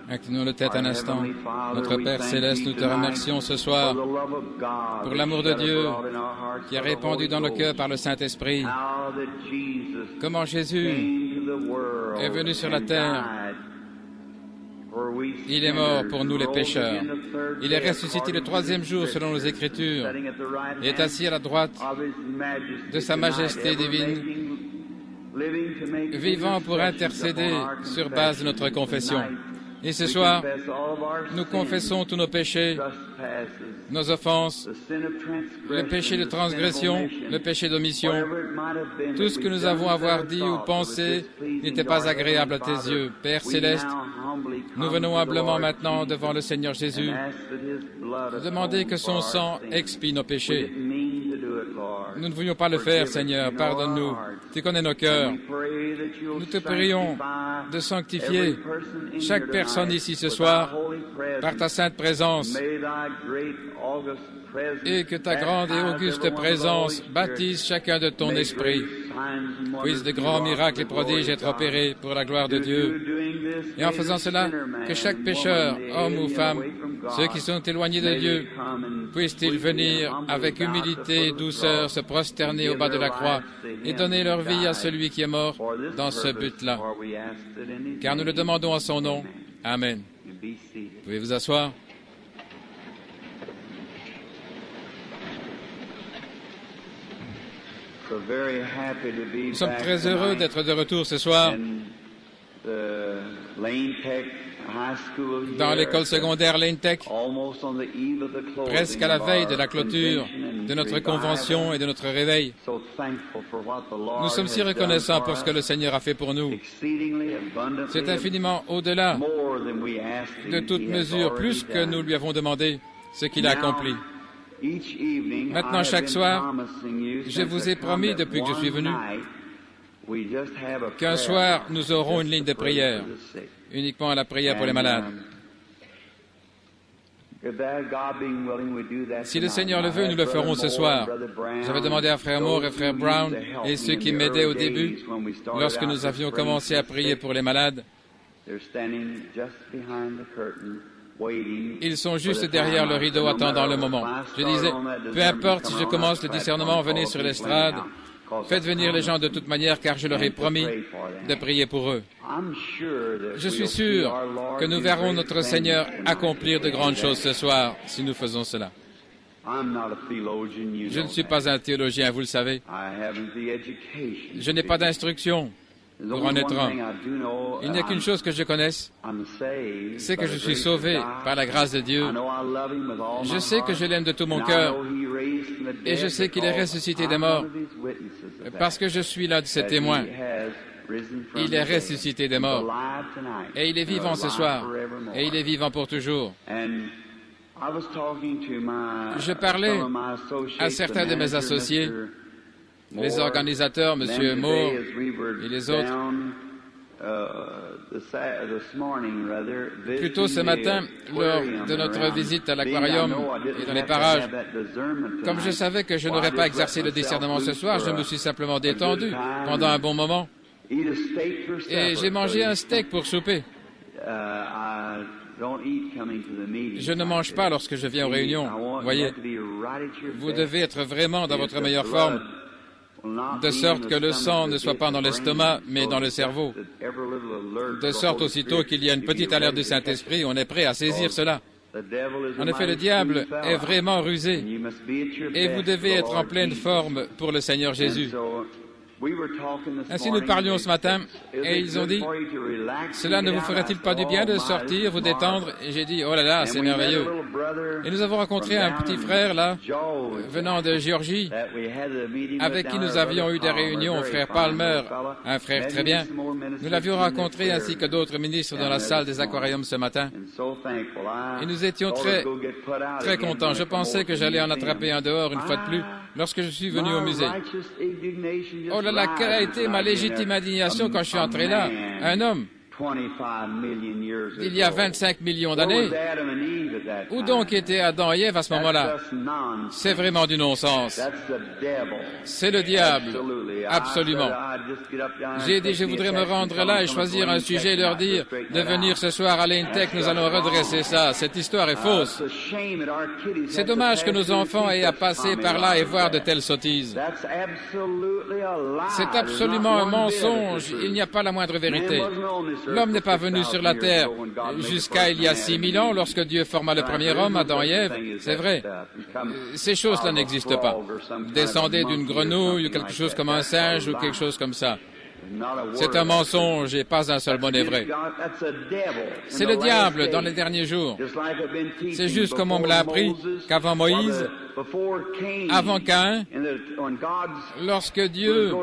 Inclinons nos têtes un instant. Notre Père Céleste, nous te remercions ce soir pour l'amour de Dieu qui a répandu dans nos cœurs par le Saint-Esprit. Comment Jésus est venu sur la terre. Il est mort pour nous les pécheurs. Il est ressuscité le troisième jour selon nos Écritures et est assis à la droite de sa majesté divine, vivant pour intercéder sur base de notre confession. Et ce soir, nous confessons tous nos péchés, nos offenses, le péché de transgression, le péché d'omission. Tout ce que nous avons à avoir dit ou pensé n'était pas agréable à tes yeux. Père Céleste, nous venons humblement maintenant devant le Seigneur Jésus, demander que son sang expie nos péchés. Nous ne voulions pas le faire, Seigneur, pardonne-nous. Tu connais nos cœurs. Nous te prions de sanctifier chaque personne ici ce soir par ta sainte présence et que ta grande et auguste présence baptise chacun de ton esprit. Puissent de grands miracles et prodiges être opérés pour la gloire de Dieu. Et en faisant cela, que chaque pécheur, homme ou femme, ceux qui sont éloignés de Dieu, puissent-ils venir avec humilité et douceur se prosterner au bas de la croix et donner leur vie à celui qui est mort dans ce but-là. Car nous le demandons en son nom. Amen. Pouvez vous asseoir. Nous sommes très heureux d'être de retour ce soir dans l'école secondaire Lane Tech, presque à la veille de la clôture de notre convention et de notre réveil. Nous sommes si reconnaissants pour ce que le Seigneur a fait pour nous. C'est infiniment au-delà de toute mesure, plus que nous lui avons demandé, ce qu'il a accompli. Maintenant, chaque soir, je vous ai promis depuis que je suis venu qu'un soir, nous aurons une ligne de prière, uniquement à la prière pour les malades. Si le Seigneur le veut, nous le ferons ce soir. J'avais demandé à Frère Moore et Frère Brown et ceux qui m'aidaient au début, lorsque nous avions commencé à prier pour les malades, ils sont juste derrière le rideau attendant le moment. Je disais, peu importe si je commence le discernement, venez sur l'estrade, faites venir les gens de toute manière, car je leur ai promis de prier pour eux. Je suis sûr que nous verrons notre Seigneur accomplir de grandes choses ce soir, si nous faisons cela. Je ne suis pas un théologien, vous le savez. Je n'ai pas d'instruction pour en être un. Il n'y a qu'une chose que je connaisse, c'est que je suis sauvé par la grâce de Dieu. Je sais que je l'aime de tout mon cœur et je sais qu'il est ressuscité des morts parce que je suis l'un de ses témoins. Il est ressuscité des morts et il est vivant ce soir et il est vivant pour toujours. Je parlais à certains de mes associés, les organisateurs, M. Moore et les autres, plus tôt ce matin, lors de notre visite à l'aquarium et dans les parages. Comme je savais que je n'aurais pas exercé le discernement ce soir, je me suis simplement détendu pendant un bon moment. Et j'ai mangé un steak pour souper. Je ne mange pas lorsque je viens aux réunions. Voyez, vous devez être vraiment dans votre meilleure forme, de sorte que le sang ne soit pas dans l'estomac, mais dans le cerveau. De sorte aussitôt qu'il y a une petite alerte du Saint-Esprit, on est prêt à saisir cela. En effet, le diable est vraiment rusé, et vous devez être en pleine forme pour le Seigneur Jésus. Ainsi, nous parlions ce matin, et ils ont dit, « Cela ne vous ferait-il pas du bien de sortir, vous détendre ?» Et j'ai dit, « Oh là là, c'est merveilleux. » Et nous avons rencontré un petit frère, là, venant de Géorgie, avec qui nous avions eu des réunions, frère Palmer, un frère très bien. Nous l'avions rencontré ainsi que d'autres ministres dans la salle des aquariums ce matin. Et nous étions très contents. Je pensais que j'allais en attraper un dehors une fois de plus lorsque je suis venu au musée. Oh là là, quelle a été ma légitime indignation quand je suis entré là. Un homme, il y a 25 millions d'années, Où donc étaient Adam et Ève à ce moment-là? C'est vraiment du non-sens. C'est le diable, absolument. J'ai dit, je voudrais me rendre là et choisir un sujet et leur dire de venir ce soir à l'Intech, nous allons redresser ça. Cette histoire est fausse. C'est dommage que nos enfants aient à passer par là et voir de telles sottises. C'est absolument un mensonge. Il n'y a pas la moindre vérité. L'homme n'est pas venu sur la terre jusqu'à il y a 6000 ans, lorsque Dieu forma le premier homme, Adam et Ève. C'est vrai. Ces choses-là n'existent pas. Descendez d'une grenouille ou quelque chose comme un singe ou quelque chose comme ça. C'est un mensonge et pas un seul mot n'est vrai. C'est le diable dans les derniers jours. C'est juste comme on me l'a appris qu'avant Moïse, avant Caïn, lorsque Dieu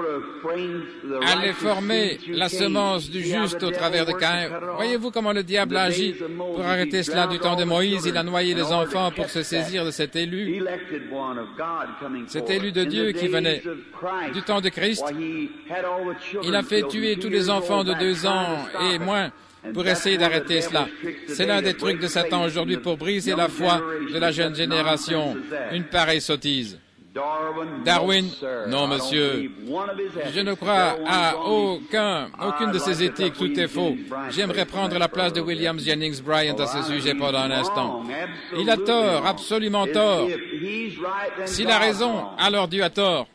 allait former la semence du juste au travers de Caïn, voyez-vous comment le diable agit pour arrêter cela du temps de Moïse? Il a noyé les enfants pour se saisir de cet élu de Dieu qui venait du temps de Christ. Il a fait tuer tous les enfants de 2 ans et moins pour essayer d'arrêter cela. C'est l'un des trucs de Satan aujourd'hui pour briser la foi de la jeune génération. Une pareille sottise. Darwin? Non, monsieur. Je ne crois à aucune de ces éthiques. Tout est faux. J'aimerais prendre la place de William Jennings Bryan à ce sujet pendant un instant. Il a tort, absolument tort. S'il a raison, alors Dieu a tort.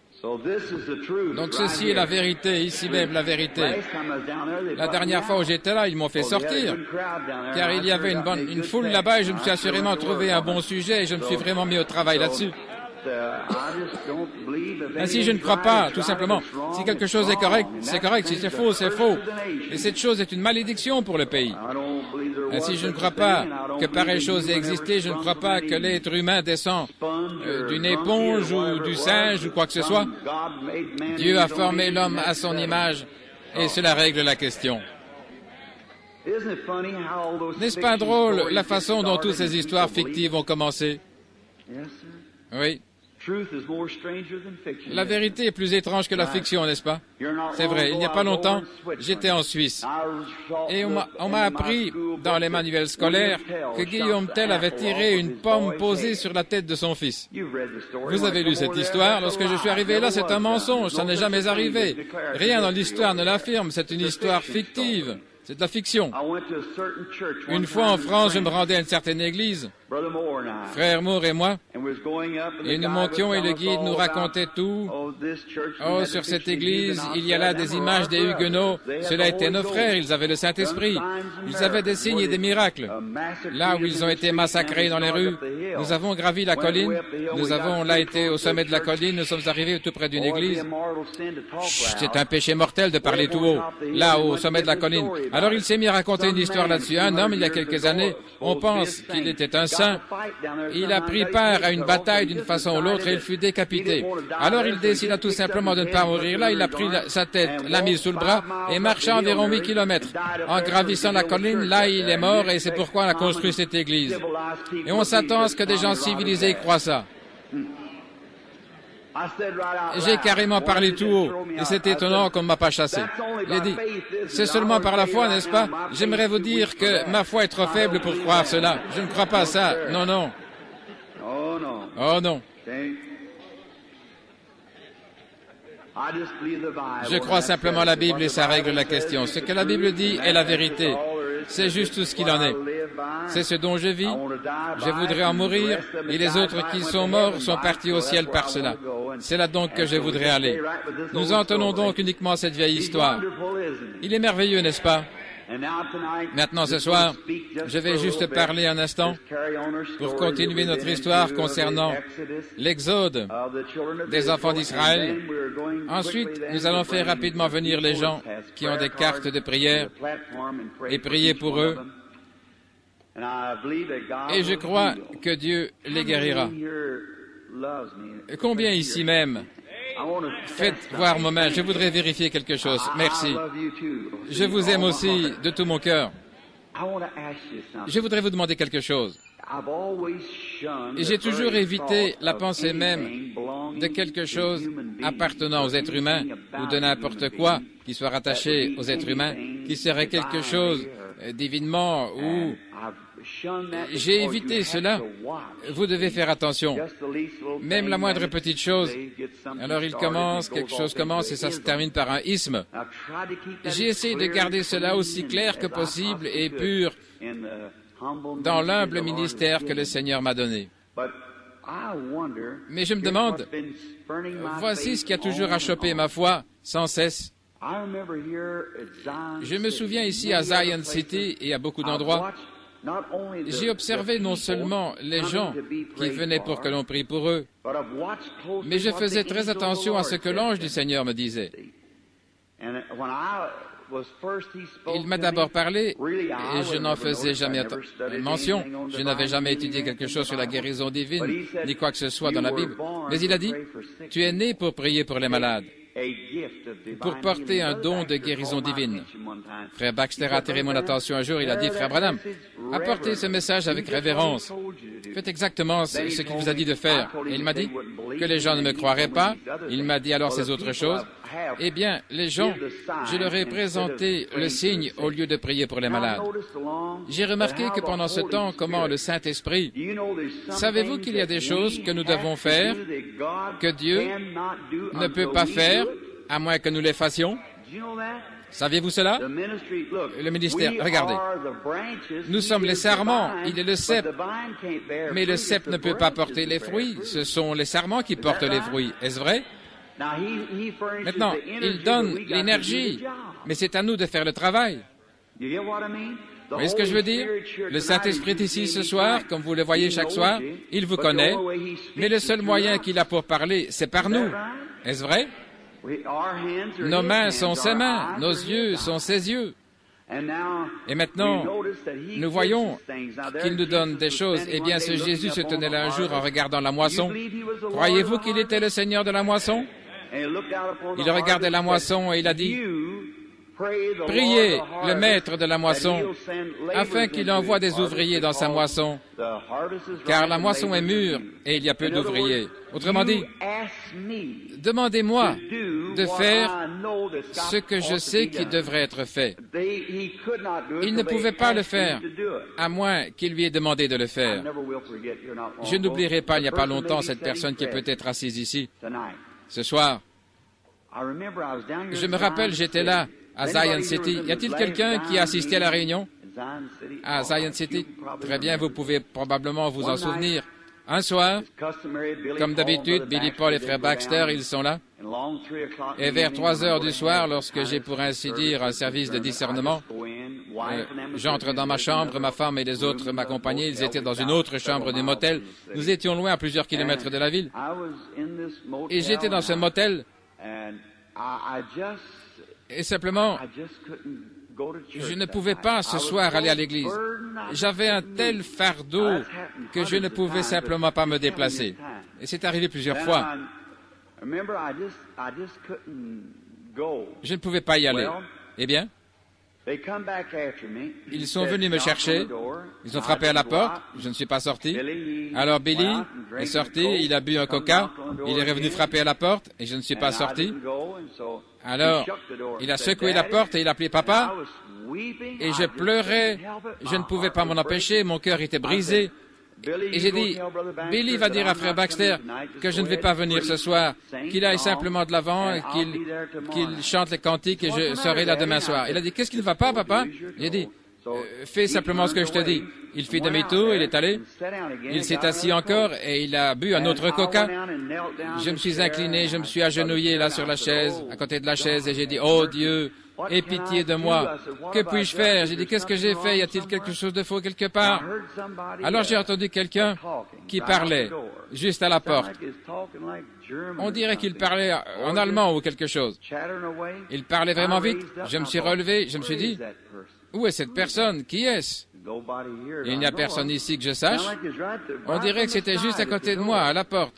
Donc ceci est la vérité, ici même la vérité. La dernière fois où j'étais là, ils m'ont fait sortir, car il y avait une foule là-bas et je me suis assurément trouvé un bon sujet et je me suis vraiment mis au travail là-dessus. Ainsi, je ne crois pas, tout simplement. Si quelque chose est correct, c'est correct. Si c'est faux, c'est faux. Et cette chose est une malédiction pour le pays. Ainsi, je ne crois pas que pareille chose ait existé. Je ne crois pas que l'être humain descend d'une éponge ou du singe ou quoi que ce soit. Dieu a formé l'homme à son image et cela règle la question. N'est-ce pas drôle la façon dont toutes ces histoires fictives ont commencé? Oui. La vérité est plus étrange que la fiction, n'est-ce pas? C'est vrai. Il n'y a pas longtemps, j'étais en Suisse. Et on m'a appris dans les manuels scolaires que Guillaume Tell avait tiré une pomme posée sur la tête de son fils. Vous avez lu cette histoire? Lorsque je suis arrivé là, c'est un mensonge. Ça n'est jamais arrivé. Rien dans l'histoire ne l'affirme. C'est une histoire fictive. C'est de la fiction. Une fois en France, je me rendais à une certaine église, Frère Moore et moi, et nous montions et le guide nous racontait tout. Oh, sur cette église, il y a là des images des Huguenots. Cela étaient nos frères, ils avaient le Saint-Esprit. Ils avaient des signes et des miracles. Là où ils ont été massacrés dans les rues, nous avons gravi la colline. Nous avons là été au sommet de la colline. Nous sommes arrivés tout près d'une église. C'est un péché mortel de parler tout haut, là au sommet de la colline. Alors il s'est mis à raconter une histoire là-dessus. Un homme, il y a quelques années, on pense qu'il était un saint. Il a pris part à une bataille d'une façon ou l'autre et il fut décapité. Alors il décida tout simplement de ne pas mourir là. Il a pris sa tête, l'a mise sous le bras et marcha environ 8 kilomètres. En gravissant la colline, là il est mort et c'est pourquoi on a construit cette église. Et on s'attend à ce que des gens civilisés croient ça. J'ai carrément parlé tout haut, et c'est étonnant qu'on ne m'a pas chassé. J'ai dit, c'est seulement par la foi, n'est-ce pas? J'aimerais vous dire que ma foi est trop faible pour croire cela. Je ne crois pas ça. Non, non. Oh non. Je crois simplement la Bible et ça règle la question. Ce que la Bible dit est la vérité. C'est juste tout ce qu'il en est. C'est ce dont je vis. Je voudrais en mourir et les autres qui sont morts sont partis au ciel par cela. C'est là donc que je voudrais aller. Nous en tenons donc uniquement à cette vieille histoire. Il est merveilleux, n'est-ce pas? Maintenant, ce soir, je vais juste parler un instant pour continuer notre histoire concernant l'Exode des enfants d'Israël. Ensuite, nous allons faire rapidement venir les gens qui ont des cartes de prière et prier pour eux. Et je crois que Dieu les guérira. Combien ici même? Faites voir ma main. Je voudrais vérifier quelque chose. Merci. Je vous aime aussi de tout mon cœur. Je voudrais vous demander quelque chose. Et j'ai toujours évité la pensée même de quelque chose appartenant aux êtres humains ou de n'importe quoi qui soit rattaché aux êtres humains, qui serait quelque chose divinement ou J'ai évité cela. Vous devez faire attention. Même la moindre petite chose. Alors quelque chose commence et ça se termine par un isme. J'ai essayé de garder cela aussi clair que possible et pur dans l'humble ministère que le Seigneur m'a donné. Mais je me demande, voici ce qui a toujours achoppé ma foi sans cesse. Je me souviens ici à Zion City et à beaucoup d'endroits, j'ai observé non seulement les gens qui venaient pour que l'on prie pour eux, mais je faisais très attention à ce que l'ange du Seigneur me disait. Il m'a d'abord parlé, et je n'en faisais jamais mention. Je n'avais jamais étudié quelque chose sur la guérison divine, ni quoi que ce soit dans la Bible. Mais il a dit, « Tu es né pour prier pour les malades, pour porter un don de guérison divine. » Frère Baxter a attiré mon attention un jour, il a dit, « Frère Branham, apportez ce message avec révérence. Faites exactement ce qu'il vous a dit de faire. » Et il m'a dit que les gens ne me croiraient pas. Il m'a dit alors ces autres choses. Eh bien, les gens, je leur ai présenté le signe au lieu de prier pour les malades. J'ai remarqué que pendant ce temps, comment le Saint-Esprit, savez-vous qu'il y a des choses que nous devons faire, que Dieu ne peut pas faire, à moins que nous les fassions? Saviez-vous cela? Le ministère, regardez. Nous sommes les sarments, il est le cep. Mais le cep ne peut pas porter les fruits, ce sont les sarments qui portent les fruits. Est-ce vrai? Maintenant, il donne l'énergie, mais c'est à nous de faire le travail. Vous voyez ce que je veux dire? Le Saint-Esprit est ici ce soir, comme vous le voyez chaque soir, il vous connaît, mais le seul moyen qu'il a pour parler, c'est par nous. Est-ce vrai? Nos mains sont ses mains, nos yeux sont ses yeux. Et maintenant, nous voyons qu'il nous donne des choses. Eh bien, ce Jésus se tenait là un jour en regardant la moisson. Croyez-vous qu'il était le Seigneur de la moisson? Il regardait la moisson et il a dit, « Priez le maître de la moisson, afin qu'il envoie des ouvriers dans sa moisson, car la moisson est mûre et il y a peu d'ouvriers. » Autrement dit, demandez-moi de faire ce que je sais qui devrait être fait. Il ne pouvait pas le faire, à moins qu'il lui ait demandé de le faire. Je n'oublierai pas, il n'y a pas longtemps, cette personne qui est peut-être assise ici, ce soir. Je me rappelle, j'étais là, à Zion City. Y a-t-il quelqu'un qui a assisté à la réunion? À Zion City? Très bien, vous pouvez probablement vous en souvenir. Un soir, comme d'habitude, Billy Paul et frère Baxter, ils sont là. Et vers 3 heures du soir, lorsque j'ai pour ainsi dire un service de discernement, j'entre dans ma chambre, ma femme et les autres m'accompagnaient, ils étaient dans une autre chambre du motel. Nous étions loin, à plusieurs kilomètres de la ville. Et j'étais dans ce motel, et simplement, je ne pouvais pas ce soir aller à l'église. J'avais un tel fardeau que je ne pouvais simplement pas me déplacer. Et c'est arrivé plusieurs fois. Je ne pouvais pas y aller. Eh bien, ils sont venus me chercher, ils ont frappé à la porte, je ne suis pas sorti. Alors Billy est sorti, il a bu un coca, il est revenu frapper à la porte et je ne suis pas sorti. Alors, il a secoué la porte et il a appelé papa et je pleurais, je ne pouvais pas m'en empêcher, mon cœur était brisé. Et j'ai dit, Billy va dire à frère Baxter que je ne vais pas venir ce soir, qu'il aille simplement de l'avant, qu'il chante les cantiques et je serai là demain soir. Il a dit, qu'est-ce qui ne va pas, papa? J'ai dit, fais simplement ce que je te dis. Il fit demi-tour, il est allé, il s'est assis encore et il a bu un autre coca. Je me suis incliné, je me suis agenouillé là sur la chaise, à côté de la chaise et j'ai dit, oh Dieu, aie pitié de moi. Que puis-je faire? J'ai dit, qu'est-ce que j'ai fait? Y a-t-il quelque chose de faux quelque part? Alors j'ai entendu quelqu'un qui parlait juste à la porte. On dirait qu'il parlait en allemand ou quelque chose. Il parlait vraiment vite. Je me suis relevé, je me suis dit, où est cette personne? Qui est-ce? Il n'y a personne ici que je sache. On dirait que c'était juste à côté de moi, à la porte.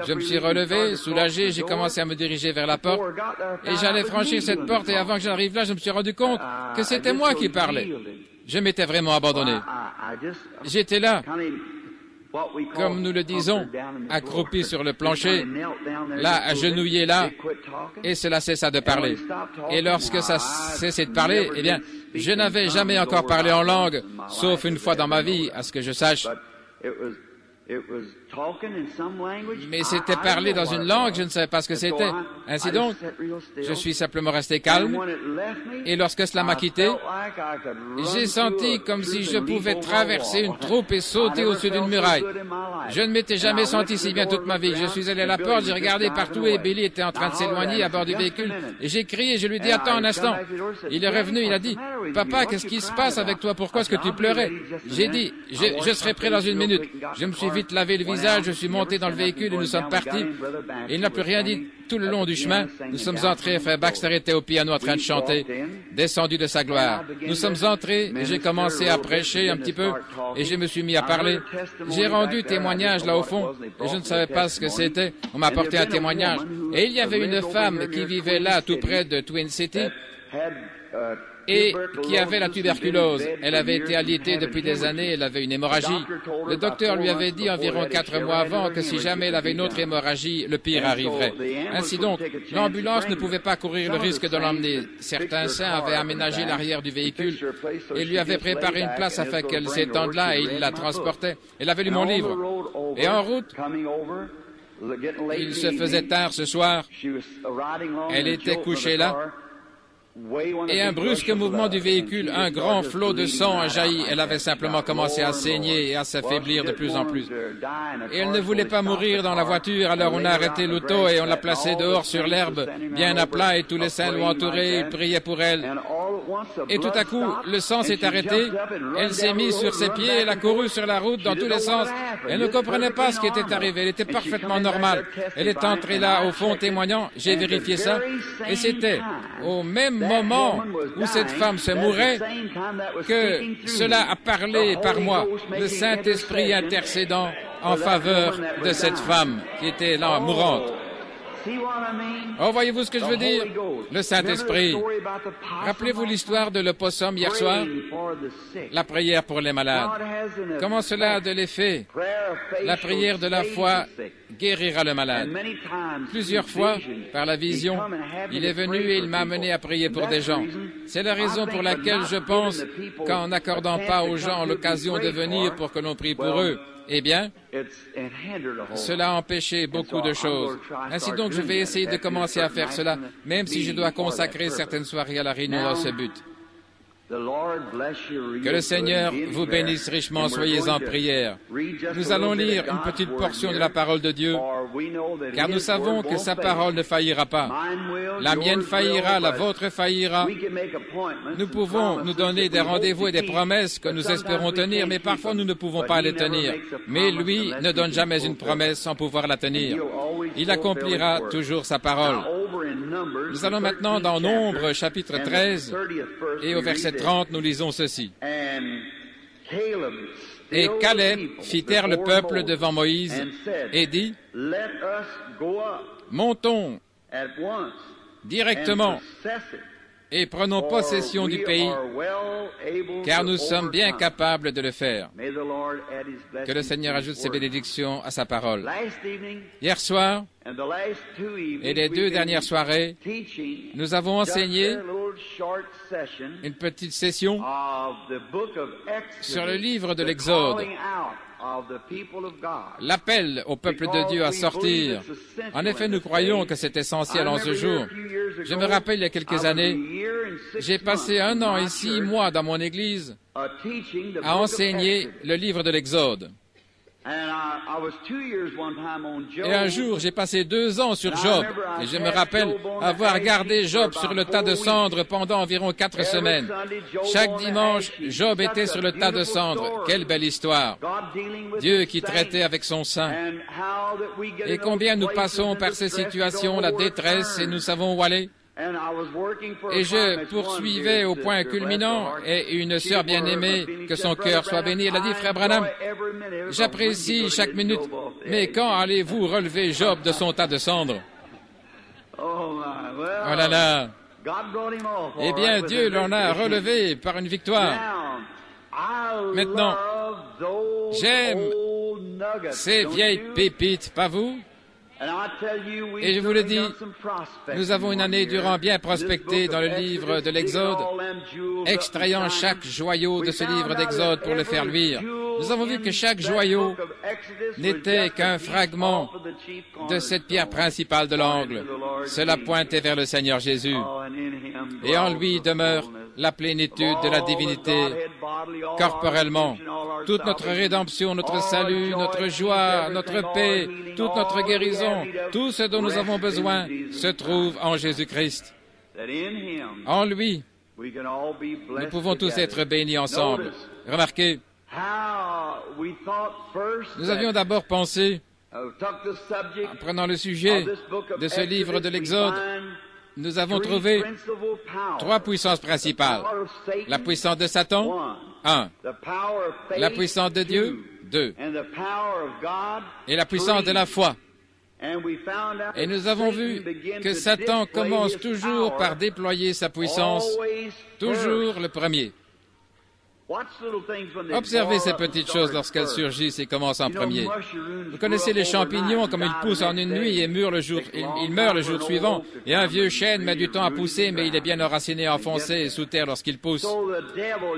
Je me suis relevé, soulagé, j'ai commencé à me diriger vers la porte et j'allais franchir cette porte et avant que j'arrive là, je me suis rendu compte que c'était moi qui parlais. Je m'étais vraiment abandonné. J'étais là, comme nous le disons, accroupi sur le plancher, là, agenouillé là, et cela cessa de parler. Et lorsque ça cessait de parler, eh bien, Je n'avais jamais encore parlé en langue, sauf une fois dans ma vie, à ce que je sache. Mais c'était parlé dans une langue, je ne savais pas ce que c'était. Ainsi donc, je suis simplement resté calme, et lorsque cela m'a quitté, j'ai senti comme si je pouvais traverser une troupe et sauter au-dessus d'une muraille. Je ne m'étais jamais senti si bien toute ma vie. Je suis allé à la porte, j'ai regardé partout et Billy était en train de s'éloigner à bord du véhicule. Et j'ai crié, je lui ai dit, attends un instant. Il est revenu, il a dit, papa, qu'est-ce qui se passe avec toi? Pourquoi est-ce que tu pleurais? J'ai dit, je serai prêt dans une minute. Je me suis vite lavé le visage, je suis monté dans le véhicule et nous sommes partis. Et il n'a plus rien dit tout le long du chemin. Nous sommes entrés, frère Baxter était au piano en train de chanter, descendu de sa gloire. Nous sommes entrés et j'ai commencé à prêcher un petit peu et je me suis mis à parler. J'ai rendu témoignage là au fond et je ne savais pas ce que c'était. On m'a apporté un témoignage. Et il y avait une femme qui vivait là tout près de Twin City et qui avait la tuberculose. Elle avait été alitée depuis des années, elle avait une hémorragie. Le docteur lui avait dit environ 4 mois avant que si jamais elle avait une autre hémorragie, le pire arriverait. Ainsi donc, l'ambulance ne pouvait pas courir le risque de l'emmener. Certains saints avaient aménagé l'arrière du véhicule et lui avaient préparé une place afin qu'elle s'étende là et il la transportait. Elle avait lu mon livre. Et en route, il se faisait tard ce soir. Elle était couchée là. Et un brusque mouvement du véhicule, un grand flot de sang a jailli. Elle avait simplement commencé à saigner et à s'affaiblir de plus en plus. Et elle ne voulait pas mourir dans la voiture, alors on a arrêté l'auto et on l'a placée dehors sur l'herbe, bien à plat, et tous les saints l'ont entourée, ils priaient pour elle. Et tout à coup, le sang s'est arrêté, elle s'est mise sur ses pieds, elle a couru sur la route dans tous les sens. Elle ne comprenait pas ce qui était arrivé, elle était parfaitement normale. Elle est entrée là, au fond, témoignant, j'ai vérifié ça, et c'était au même moment où cette femme se mourait que cela a parlé par moi, le Saint-Esprit intercédant en faveur de cette femme qui était là, mourante. Oh, voyez-vous ce que je veux dire? Le Saint-Esprit. Rappelez-vous l'histoire de l'opossum hier soir? La prière pour les malades. Comment cela a de l'effet? La prière de la foi guérira le malade. Plusieurs fois, par la vision, il est venu et il m'a amené à prier pour des gens. C'est la raison pour laquelle je pense qu'en n'accordant pas aux gens l'occasion de venir pour que l'on prie pour eux, eh bien, cela a empêché beaucoup de choses. Ainsi donc, je vais essayer de commencer à faire cela, même si je dois consacrer certaines soirées à la réunion dans ce but. Que le Seigneur vous bénisse richement, soyez en prière. Nous allons lire une petite portion de la parole de Dieu, car nous savons que sa parole ne faillira pas. La mienne faillira, la vôtre faillira. Nous pouvons nous donner des rendez-vous et des promesses que nous espérons tenir, mais parfois nous ne pouvons pas les tenir. Mais lui ne donne jamais une promesse sans pouvoir la tenir. Il accomplira toujours sa parole. Nous allons maintenant dans Nombre, chapitre 13, et au verset 30, nous lisons ceci. Et Caleb fit taire le peuple devant Moïse et dit, « Montons directement et prenons possession du pays, car nous sommes bien capables de le faire. » Que le Seigneur ajoute ses bénédictions à sa parole. Hier soir, et les 2 dernières soirées, nous avons enseigné une petite session sur le livre de l'Exode, l'appel au peuple de Dieu à sortir. En effet, nous croyons que c'est essentiel en ce jour. Je me rappelle, il y a quelques années, j'ai passé 1 an et 6 mois dans mon église à enseigner le livre de l'Exode. Et un jour, j'ai passé 2 ans sur Job, et je me rappelle avoir gardé Job sur le tas de cendres pendant environ 4 semaines. Chaque dimanche, Job était sur le tas de cendres. Quelle belle histoire! Dieu qui traitait avec son sein. Et combien nous passons par ces situations, la détresse, et nous savons où aller. Et je poursuivais au point culminant, et une sœur bien-aimée, que son cœur soit béni, elle a dit, « Frère Branham, j'apprécie chaque minute, mais quand allez-vous relever Job de son tas de cendres? » Oh là là! Eh bien, Dieu l'en a relevé par une victoire. Maintenant, j'aime ces vieilles pépites, pas vous? Et je vous le dis, nous avons une année durant bien prospecté dans le livre de l'Exode, extrayant chaque joyau de ce livre d'Exode pour le faire luire. Nous avons vu que chaque joyau n'était qu'un fragment de cette pierre principale de l'angle. Cela pointait vers le Seigneur Jésus. Et en lui demeure la plénitude de la divinité corporellement. Toute notre rédemption, notre salut, notre joie, notre paix, toute notre guérison, tout ce dont nous avons besoin se trouve en Jésus-Christ. En lui, nous pouvons tous être bénis ensemble. Remarquez, nous avions d'abord pensé, en prenant le sujet de ce livre de l'Exode, nous avons trouvé trois puissances principales. La puissance de Satan, 1. La puissance de Dieu, 2. Et la puissance de la foi. Et nous avons vu que Satan commence toujours par déployer sa puissance, toujours le premier. Observez ces petites choses lorsqu'elles surgissent et commencent en premier. Vous connaissez les champignons, comme ils poussent en une nuit et meurent le jour suivant. Et un vieux chêne met du temps à pousser, mais il est bien enraciné, enfoncé sous terre lorsqu'il pousse.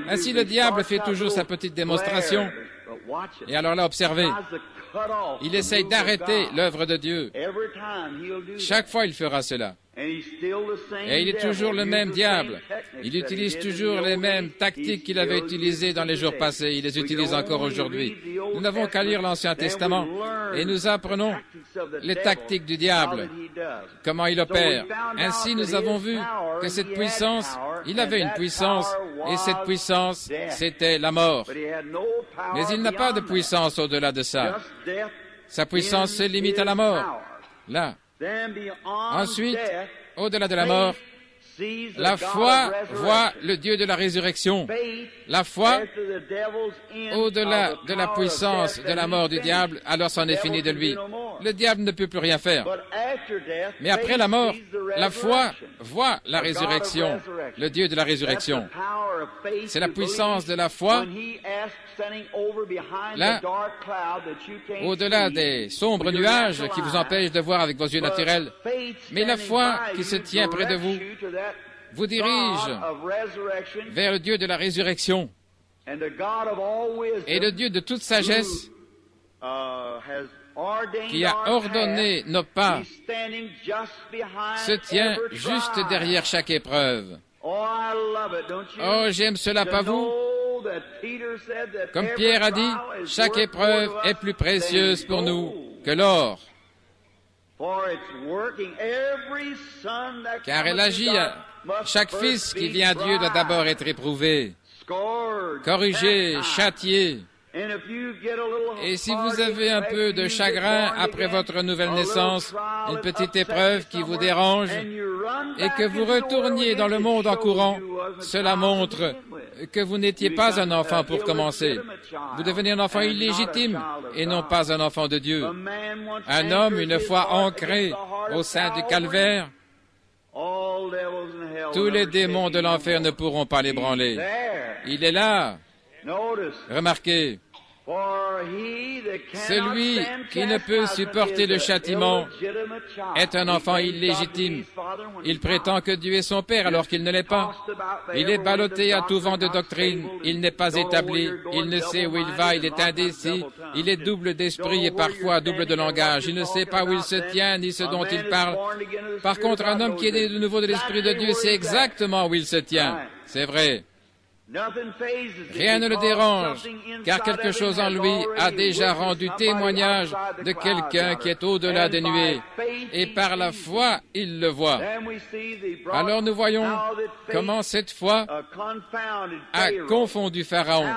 Ainsi, le diable fait toujours sa petite démonstration. Et alors là, observez. Il essaye d'arrêter l'œuvre de Dieu. Chaque fois, il fera cela. Et il est toujours le même diable. Il utilise toujours les mêmes tactiques qu'il avait utilisées dans les jours passés. Il les utilise encore aujourd'hui. Nous n'avons qu'à lire l'Ancien Testament et nous apprenons les tactiques du diable, comment il opère. Ainsi, nous avons vu que cette puissance, il avait une puissance, et cette puissance, c'était la mort. Mais il n'a pas de puissance au-delà de ça. Sa puissance se limite à la mort. Là. Ensuite, au-delà de la mort, la foi voit le Dieu de la résurrection. La foi, au-delà de la puissance de la mort du diable, alors c'en est fini de lui. Le diable ne peut plus rien faire. Mais après la mort, la foi voit la résurrection, le Dieu de la résurrection. C'est la puissance de la foi, là, au-delà des sombres nuages qui vous empêchent de voir avec vos yeux naturels. Mais la foi qui se tient près de vous, vous dirige vers le Dieu de la résurrection. Et le Dieu de toute sagesse, qui a ordonné nos pas, se tient juste derrière chaque épreuve. Oh, j'aime cela, pas vous? Comme Pierre a dit, chaque épreuve est plus précieuse pour nous que l'or. Car elle agit à chaque fils qui vient à Dieu doit d'abord être éprouvé, corrigé, châtié. Et si vous avez un peu de chagrin après votre nouvelle naissance, une petite épreuve qui vous dérange, et que vous retourniez dans le monde en courant, cela montre que vous n'étiez pas un enfant pour commencer. Vous devenez un enfant illégitime et non pas un enfant de Dieu. Un homme, une fois ancré au sein du calvaire, tous les démons de l'enfer ne pourront pas l'ébranler. Il est là. Remarquez, celui qui ne peut supporter le châtiment est un enfant illégitime. Il prétend que Dieu est son Père alors qu'il ne l'est pas. Il est ballotté à tout vent de doctrine. Il n'est pas établi. Il ne sait où il va. Il est indécis. Il est double d'esprit et parfois double de langage. Il ne sait pas où il se tient ni ce dont il parle. Par contre, un homme qui est né de nouveau de l'Esprit de Dieu sait exactement où il se tient. C'est vrai. Rien ne le dérange, car quelque chose en lui a déjà rendu témoignage de quelqu'un qui est au-delà des nuées, et par la foi, il le voit. Alors nous voyons comment cette foi a confondu Pharaon,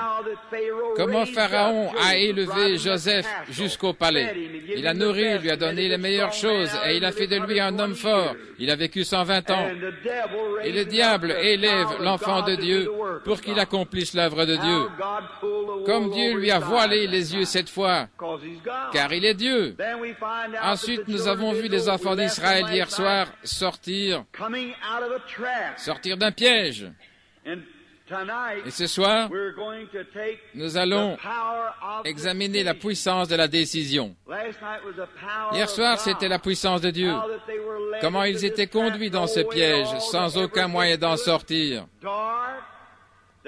comment Pharaon a élevé Joseph jusqu'au palais. Il a nourri, lui a donné les meilleures choses, et il a fait de lui un homme fort. Il a vécu 120 ans. Et le diable élève l'enfant de Dieu pour qu'il accomplisse l'œuvre de Dieu. Comme Dieu lui a voilé les yeux cette fois, car il est Dieu. Ensuite, nous avons vu les enfants d'Israël hier soir sortir d'un piège. Et ce soir, nous allons examiner la puissance de la décision. Hier soir, c'était la puissance de Dieu. Comment ils étaient conduits dans ce piège, sans aucun moyen d'en sortir.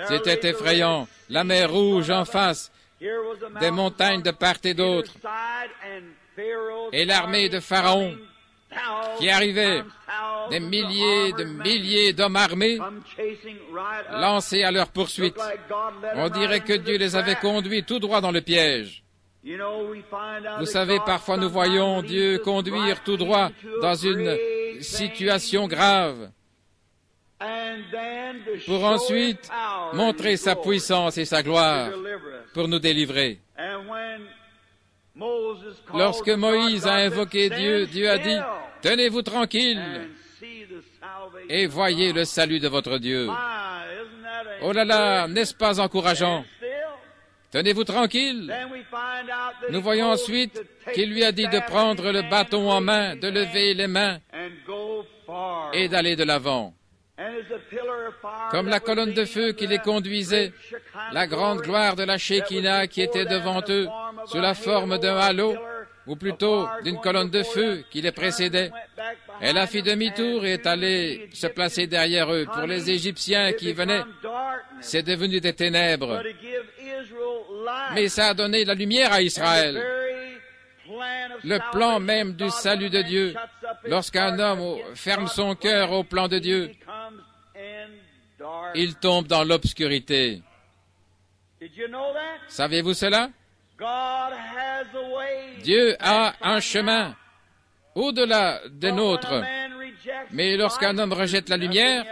C'était effrayant. La mer Rouge en face, des montagnes de part et d'autre, et l'armée de Pharaon qui arrivait, des milliers d'hommes armés lancés à leur poursuite. On dirait que Dieu les avait conduits tout droit dans le piège. Vous savez, parfois nous voyons Dieu conduire tout droit dans une situation grave pour ensuite montrer sa puissance et sa gloire pour nous délivrer. Lorsque Moïse a invoqué Dieu, Dieu a dit, « Tenez-vous tranquille et voyez le salut de votre Dieu. » Oh là là, n'est-ce pas encourageant? Tenez-vous tranquille. Nous voyons ensuite qu'il lui a dit de prendre le bâton en main, de lever les mains et d'aller de l'avant. Comme la colonne de feu qui les conduisait, la grande gloire de la Shekinah qui était devant eux, sous la forme d'un halo, ou plutôt d'une colonne de feu qui les précédait. Elle a fait demi-tour et est allée se placer derrière eux. Pour les Égyptiens qui venaient, c'est devenu des ténèbres. Mais ça a donné la lumière à Israël. Le plan même du salut de Dieu, lorsqu'un homme ferme son cœur au plan de Dieu, il tombe dans l'obscurité. Savez-vous cela? Dieu a un chemin au-delà des nôtres. Mais lorsqu'un homme rejette la lumière,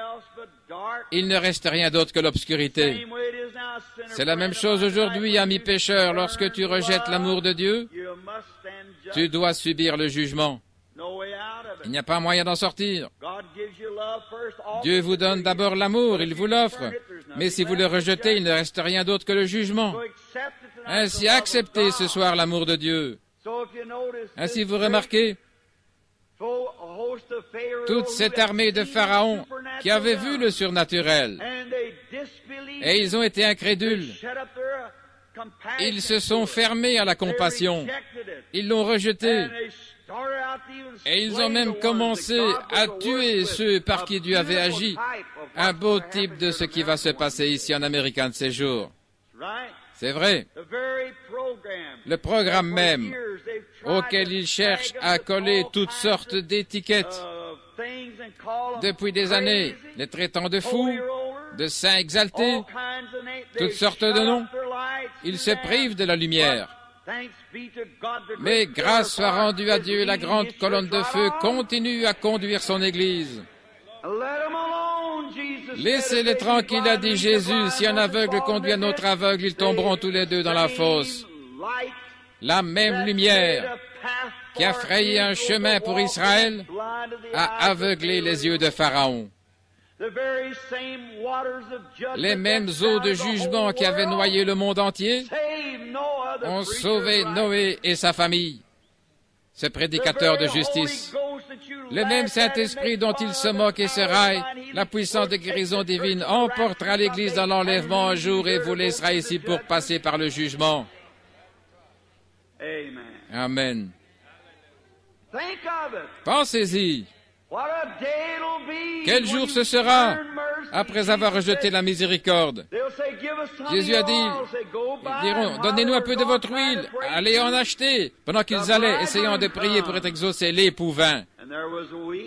il ne reste rien d'autre que l'obscurité. C'est la même chose aujourd'hui, ami pécheur. Lorsque tu rejettes l'amour de Dieu, tu dois subir le jugement. Il n'y a pas moyen d'en sortir. Dieu vous donne d'abord l'amour, il vous l'offre. Mais si vous le rejetez, il ne reste rien d'autre que le jugement. Ainsi, acceptez ce soir l'amour de Dieu. Ainsi, vous remarquez, toute cette armée de Pharaon qui avait vu le surnaturel, et ils ont été incrédules. Ils se sont fermés à la compassion. Ils l'ont rejeté. Et ils ont même commencé à tuer ceux par qui Dieu avait agi. Un beau type de ce qui va se passer ici en Amérique de ces jours. C'est vrai. Le programme même auquel ils cherchent à coller toutes sortes d'étiquettes depuis des années, les traitant de fous, de saints exaltés, toutes sortes de noms, ils se privent de la lumière. Mais grâce soit rendue à Dieu, la grande colonne de feu continue à conduire son Église. Laissez-les tranquilles, a dit Jésus. Si un aveugle conduit un autre aveugle, ils tomberont tous les deux dans la fosse. La même lumière qui a frayé un chemin pour Israël a aveuglé les yeux de Pharaon. Les mêmes eaux de jugement qui avaient noyé le monde entier ont sauvé Noé et sa famille, ce prédicateur de justice. Le même Saint-Esprit dont il se moque et se raille, la puissance de guérison divine emportera l'Église dans l'enlèvement un jour et vous laissera ici pour passer par le jugement. Amen. Pensez-y. Quel jour ce sera après avoir rejeté la miséricorde? Jésus a dit, ils diront, donnez-nous un peu de votre huile, allez en acheter. Pendant qu'ils allaient, essayant de prier pour être exaucés, l'époux vint.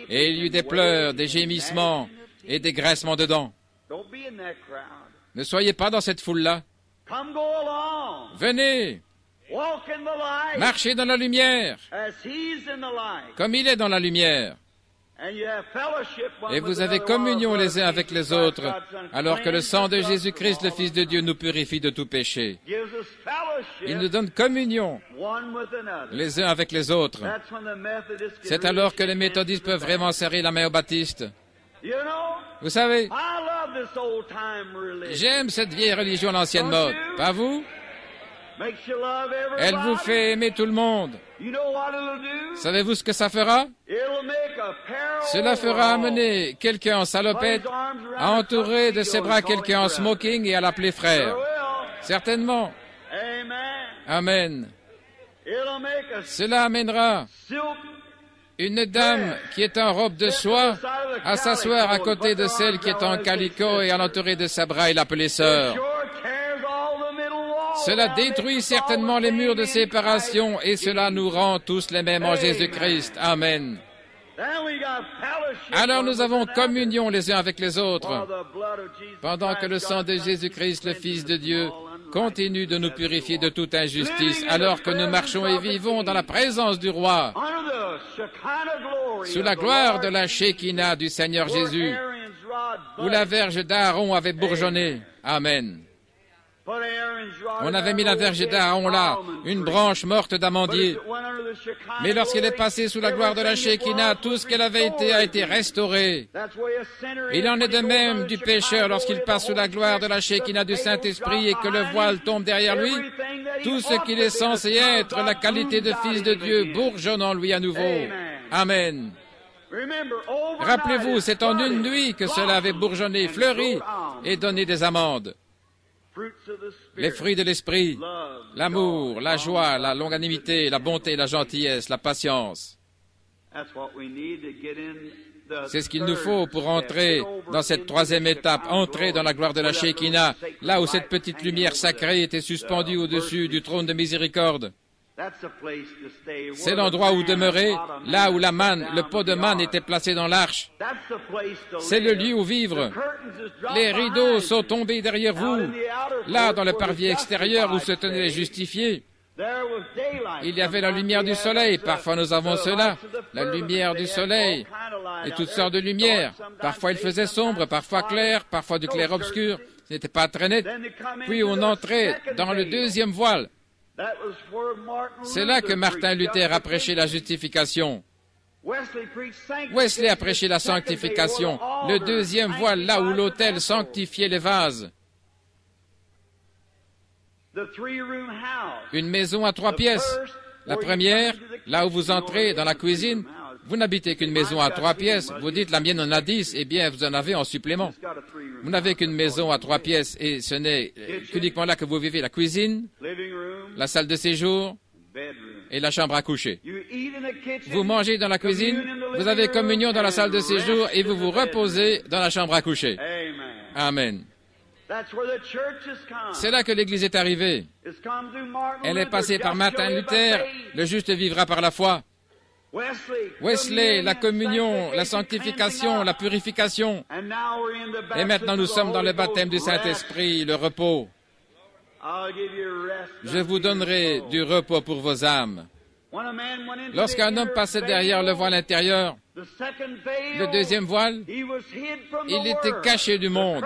Et il y eut des pleurs, des gémissements et des graissements de dents. Ne soyez pas dans cette foule-là. Venez, marchez dans la lumière, comme il est dans la lumière. Et vous avez communion les uns avec les autres, alors que le sang de Jésus-Christ, le Fils de Dieu, nous purifie de tout péché. Il nous donne communion les uns avec les autres. C'est alors que les méthodistes peuvent vraiment serrer la main aux baptistes. Vous savez, j'aime cette vieille religion à l'ancienne mode. Pas vous? Elle vous fait aimer tout le monde. Savez-vous ce que ça fera? Cela fera amener quelqu'un en salopette à entourer de ses bras quelqu'un en smoking et à l'appeler frère. Certainement. Amen. Cela amènera une dame qui est en robe de soie à s'asseoir à côté de celle qui est en calicot et à l'entourer de ses bras et l'appeler sœur. Cela détruit certainement les murs de séparation et cela nous rend tous les mêmes en Jésus-Christ. Amen. Alors nous avons communion les uns avec les autres, pendant que le sang de Jésus-Christ, le Fils de Dieu, continue de nous purifier de toute injustice, alors que nous marchons et vivons dans la présence du Roi, sous la gloire de la Shekinah du Seigneur Jésus, où la verge d'Aaron avait bourgeonné. Amen. On avait mis la verge d'Aaron là, une branche morte d'amandier. Mais lorsqu'elle est passée sous la gloire de la Shekinah, tout ce qu'elle avait été a été restauré. Il en est de même du pécheur lorsqu'il passe sous la gloire de la Shekinah du Saint-Esprit et que le voile tombe derrière lui. Tout ce qu'il est censé être, la qualité de fils de Dieu, bourgeonne en lui à nouveau. Amen. Rappelez-vous, c'est en une nuit que cela avait bourgeonné, fleuri et donné des amandes. Les fruits de l'esprit, l'amour, la joie, la longanimité, la bonté, la gentillesse, la patience. C'est ce qu'il nous faut pour entrer dans cette troisième étape, entrer dans la gloire de la Shekinah, là où cette petite lumière sacrée était suspendue au-dessus du trône de miséricorde. C'est l'endroit où demeurer, là où la manne, le pot de manne était placé dans l'arche. C'est le lieu où vivre. Les rideaux sont tombés derrière vous, là dans le parvis extérieur où se tenaient les justifiés. Il y avait la lumière du soleil, parfois nous avons cela, la lumière du soleil, et toutes sortes de lumières. Parfois il faisait sombre, parfois clair, parfois du clair obscur, ce n'était pas très net. Puis on entrait dans le deuxième voile. C'est là que Martin Luther a prêché la justification. Wesley a prêché la sanctification, le deuxième voile là où l'autel sanctifiait les vases. Une maison à 3 pièces. La première, là où vous entrez dans la cuisine, vous n'habitez qu'une maison à 3 pièces. Vous dites, la mienne en a 10, eh bien, vous en avez en supplément. Vous n'avez qu'une maison à 3 pièces et ce n'est qu'uniquement là que vous vivez la cuisine, la salle de séjour et la chambre à coucher. Vous mangez dans la cuisine, vous avez communion dans la salle de séjour et vous vous reposez dans la chambre à coucher. Amen. C'est là que l'Église est arrivée. Elle est passée par Martin Luther, le juste vivra par la foi. Wesley, la communion, la sanctification, la purification. Et maintenant nous sommes dans le baptême du Saint-Esprit, le repos. Je vous donnerai du repos pour vos âmes. Lorsqu'un homme passait derrière le voile intérieur, le deuxième voile, il était caché du monde.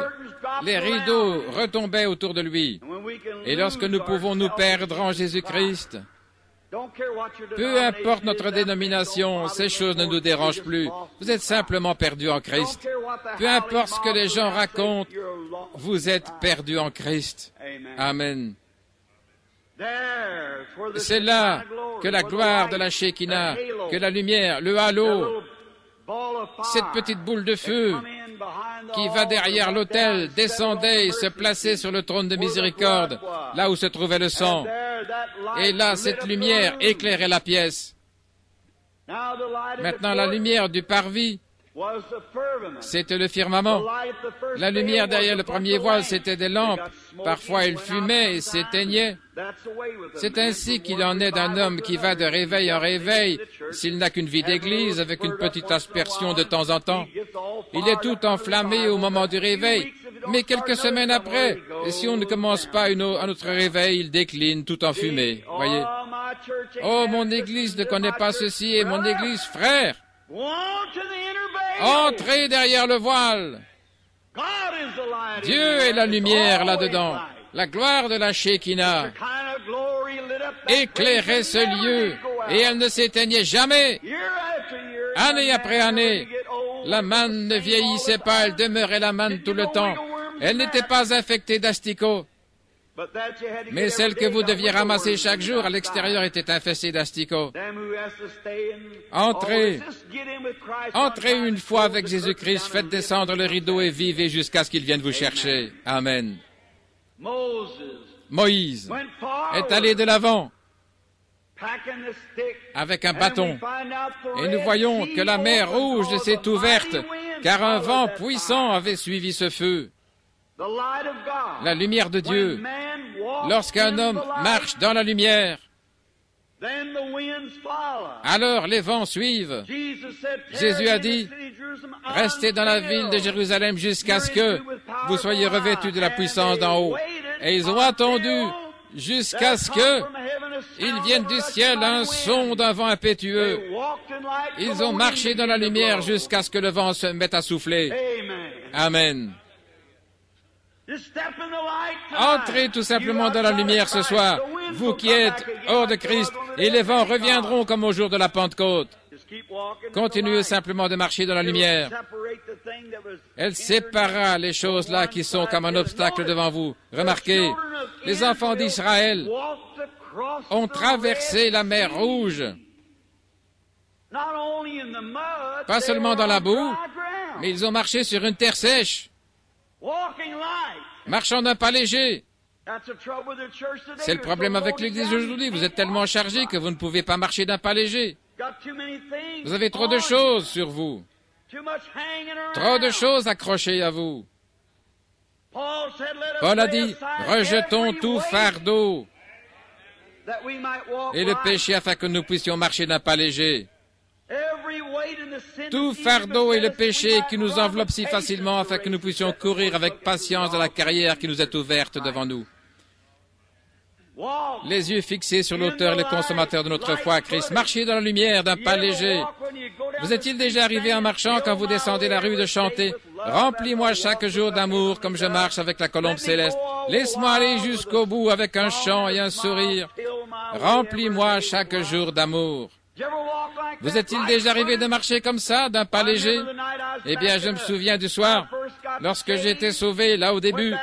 Les rideaux retombaient autour de lui. Et lorsque nous pouvons nous perdre en Jésus-Christ, peu importe notre dénomination, ces choses ne nous dérangent plus. Vous êtes simplement perdus en Christ. Peu importe ce que les gens racontent, vous êtes perdus en Christ. Amen. C'est là que la gloire de la Shekinah, que la lumière, le halo, cette petite boule de feu qui va derrière l'autel, descendait et se plaçait sur le trône de miséricorde, là où se trouvait le sang. Et là, cette lumière éclairait la pièce. Maintenant, la lumière du parvis, c'était le firmament. La lumière derrière le premier voile, c'était des lampes. Parfois, elles fumaient et s'éteignaient. C'est ainsi qu'il en est d'un homme qui va de réveil en réveil, s'il n'a qu'une vie d'église avec une petite aspersion de temps en temps. Il est tout enflammé au moment du réveil, mais quelques semaines après, et si on ne commence pas un autre réveil, il décline tout enfumé. Voyez. Oh, mon église ne connaît pas ceci, et mon église, frère, entrez derrière le voile. Dieu est la lumière là-dedans. La gloire de la Shekinah éclairait ce lieu et elle ne s'éteignait jamais. Année après année, la manne ne vieillissait pas, elle demeurait la manne tout le temps. Elle n'était pas infectée d'asticots. Mais celle que vous deviez ramasser chaque jour à l'extérieur était infestée d'asticots. Entrez une fois avec Jésus-Christ, faites descendre le rideau et vivez jusqu'à ce qu'il vienne vous chercher. Amen. Moïse est allé de l'avant avec un bâton. Et nous voyons que la mer Rouge s'est ouverte, car un vent puissant avait suivi ce feu. La lumière de Dieu. Lorsqu'un homme marche dans la lumière, alors les vents suivent. Jésus a dit, restez dans la ville de Jérusalem jusqu'à ce que vous soyez revêtus de la puissance d'en haut. Et ils ont attendu jusqu'à ce que il vienne du ciel un son d'un vent impétueux. Ils ont marché dans la lumière jusqu'à ce que le vent se mette à souffler. Amen. Entrez tout simplement dans la lumière ce soir, vous qui êtes hors de Christ, et les vents reviendront comme au jour de la Pentecôte. Continuez simplement de marcher dans la lumière. Elle séparera les choses là qui sont comme un obstacle devant vous. Remarquez, les enfants d'Israël ont traversé la mer Rouge, pas seulement dans la boue, mais ils ont marché sur une terre sèche, marchant d'un pas léger. C'est le problème avec l'Église aujourd'hui. Vous êtes tellement chargé que vous ne pouvez pas marcher d'un pas léger. Vous avez trop de choses sur vous, trop de choses accrochées à vous. Paul a dit, rejetons tout fardeau et le péché afin que nous puissions marcher d'un pas léger. Tout fardeau et le péché qui nous enveloppe si facilement afin que nous puissions courir avec patience dans la carrière qui nous est ouverte devant nous. Les yeux fixés sur l'auteur et le consommateur de notre foi, Christ. Marchez dans la lumière d'un pas léger. Vous est-il déjà arrivé en marchant quand vous descendez la rue de chanter « Remplis-moi chaque jour d'amour comme je marche avec la colombe céleste. Laisse-moi aller jusqu'au bout avec un chant et un sourire. Remplis-moi chaque jour d'amour. » Vous est-il déjà arrivé de marcher comme ça, d'un pas léger? Eh bien, je me souviens du soir, lorsque j'ai été sauvé, là au début,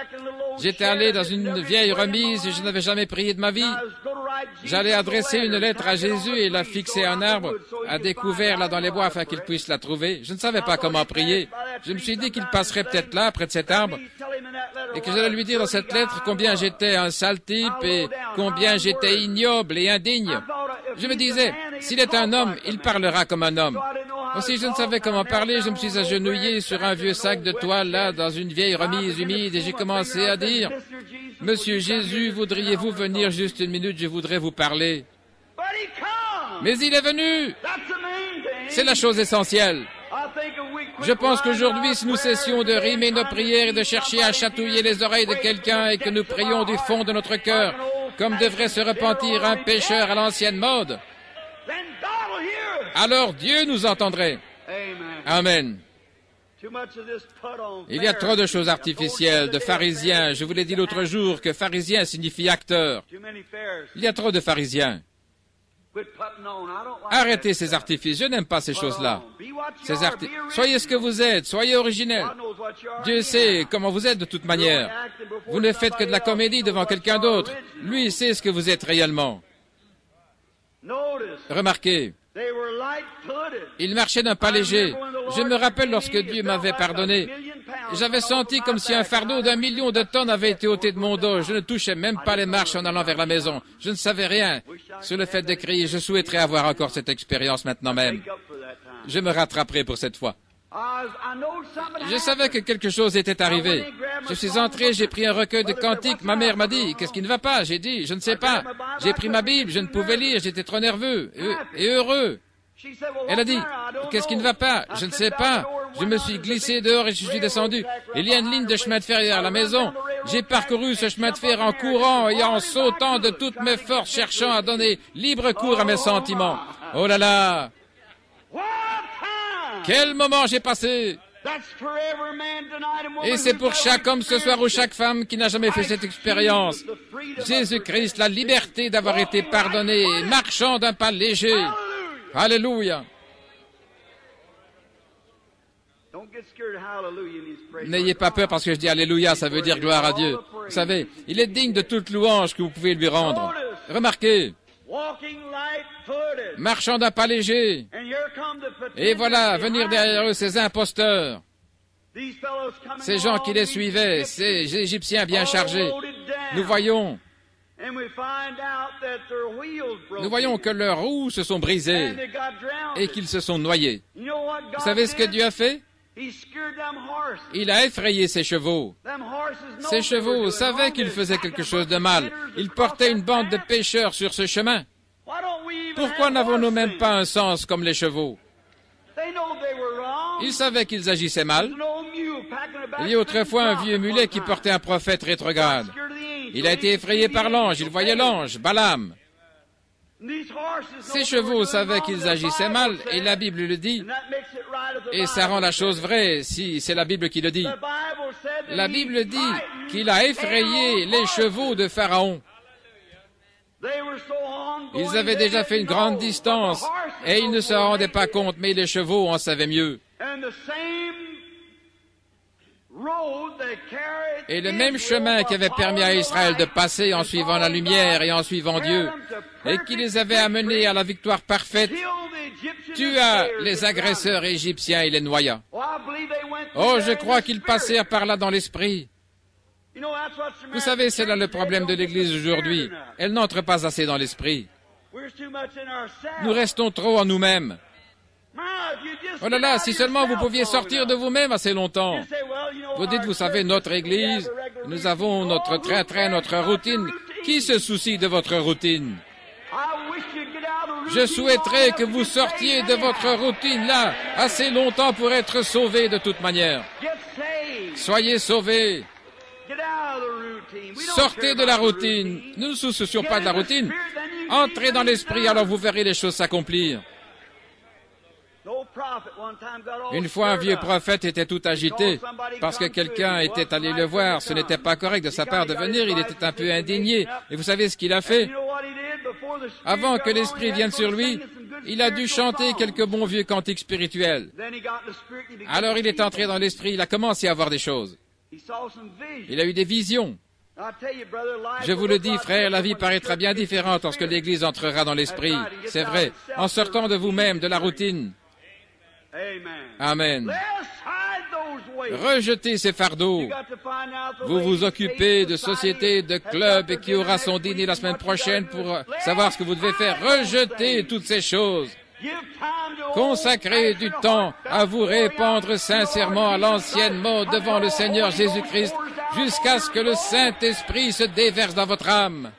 j'étais allé dans une vieille remise et je n'avais jamais prié de ma vie. J'allais adresser une lettre à Jésus et la fixer à un arbre, à découvert là dans les bois afin qu'il puisse la trouver. Je ne savais pas comment prier. Je me suis dit qu'il passerait peut-être là, près de cet arbre, et que j'allais lui dire dans cette lettre combien j'étais un sale type et combien j'étais ignoble et indigne. Je me disais, s'il est un homme, il parlera comme un homme. Aussi, je ne savais comment parler, je me suis agenouillé sur un vieux sac de toile, là, dans une vieille remise humide, et j'ai commencé à dire, « Monsieur Jésus, voudriez-vous venir juste une minute, je voudrais vous parler. » Mais il est venu! C'est la chose essentielle. Je pense qu'aujourd'hui, si nous cessions de rimer nos prières et de chercher à chatouiller les oreilles de quelqu'un et que nous prions du fond de notre cœur, comme devrait se repentir un pécheur à l'ancienne mode, alors Dieu nous entendrait. Amen. Il y a trop de choses artificielles, de pharisiens. Je vous l'ai dit l'autre jour que pharisien signifie acteur. Il y a trop de pharisiens. Arrêtez ces artifices. Je n'aime pas ces choses-là. Soyez ce que vous êtes. Soyez originel. Dieu sait comment vous êtes de toute manière. Vous ne faites que de la comédie devant quelqu'un d'autre. Lui sait ce que vous êtes réellement. Remarquez, il marchait d'un pas léger. Je me rappelle lorsque Dieu m'avait pardonné. J'avais senti comme si un fardeau d'1 million de tonnes avait été ôté de mon dos. Je ne touchais même pas les marches en allant vers la maison. Je ne savais rien sur le fait de crier. Je souhaiterais avoir encore cette expérience maintenant même. Je me rattraperai pour cette fois. Je savais que quelque chose était arrivé. Je suis entré, j'ai pris un recueil de cantiques. Ma mère m'a dit, qu'est-ce qui ne va pas? J'ai dit, je ne sais pas. J'ai pris ma Bible, je ne pouvais lire, j'étais trop nerveux et heureux. Elle a dit, qu'est-ce qui ne va pas? Je ne sais pas. Je me suis glissé dehors et je suis descendu. Il y a une ligne de chemin de fer derrière la maison. J'ai parcouru ce chemin de fer en courant et en sautant de toutes mes forces, cherchant à donner libre cours à mes sentiments. Oh là là! Quel moment j'ai passé! Et c'est pour chaque homme ce soir ou chaque femme qui n'a jamais fait cette expérience. Jésus-Christ, la liberté d'avoir été pardonné, marchant d'un pas léger. Alléluia. N'ayez pas peur parce que je dis Alléluia, ça veut dire gloire à Dieu. Vous savez, il est digne de toute louange que vous pouvez lui rendre. Remarquez, marchant d'un pas léger, et voilà, venir derrière eux ces imposteurs, ces gens qui les suivaient, ces Égyptiens bien chargés. Nous voyons que leurs roues se sont brisées et qu'ils se sont noyés. Vous savez ce que Dieu a fait? Il a effrayé ses chevaux. Ces chevaux savaient qu'ils faisaient quelque chose de mal. Ils portaient une bande de pécheurs sur ce chemin. Pourquoi n'avons-nous même pas un sens comme les chevaux? Ils savaient qu'ils agissaient mal. Il y a autrefois un vieux mulet qui portait un prophète rétrograde. Il a été effrayé par l'ange. Il voyait l'ange, Balaam. Ces chevaux savaient qu'ils agissaient mal, et la Bible le dit, et ça rend la chose vraie si c'est la Bible qui le dit. La Bible dit qu'il a effrayé les chevaux de Pharaon. Ils avaient déjà fait une grande distance, et ils ne se rendaient pas compte, mais les chevaux en savaient mieux. Et le même chemin qui avait permis à Israël de passer en suivant la lumière et en suivant Dieu, et qui les avait amenés à la victoire parfaite, tua les agresseurs égyptiens et les noya. Oh, je crois qu'ils passèrent par là dans l'esprit. Vous savez, c'est là le problème de l'Église aujourd'hui. Elle n'entre pas assez dans l'esprit. Nous restons trop en nous-mêmes. Oh là là, si seulement vous pouviez sortir de vous-même assez longtemps. Vous dites, vous savez, notre Église, nous avons notre train-train, notre routine. Qui se soucie de votre routine? Je souhaiterais que vous sortiez de votre routine là assez longtemps pour être sauvés de toute manière. Soyez sauvés. Sortez de la routine. Nous ne nous soucions pas de la routine. Entrez dans l'esprit, alors vous verrez les choses s'accomplir. Une fois, un vieux prophète était tout agité parce que quelqu'un était allé le voir. Ce n'était pas correct de sa part de venir. Il était un peu indigné. Et vous savez ce qu'il a fait? Avant que l'esprit vienne sur lui, il a dû chanter quelques bons vieux cantiques spirituels. Alors il est entré dans l'esprit. Il a commencé à voir des choses. Il a eu des visions. Je vous le dis, frère, la vie paraîtra bien différente lorsque l'Église entrera dans l'esprit. C'est vrai. En sortant de vous-même, de la routine. Amen. Rejetez ces fardeaux. Vous vous occupez de sociétés, de clubs et qui aura son dîner la semaine prochaine pour savoir ce que vous devez faire. Rejetez toutes ces choses. Consacrez du temps à vous répandre sincèrement à l'ancienne mode devant le Seigneur Jésus-Christ jusqu'à ce que le Saint-Esprit se déverse dans votre âme.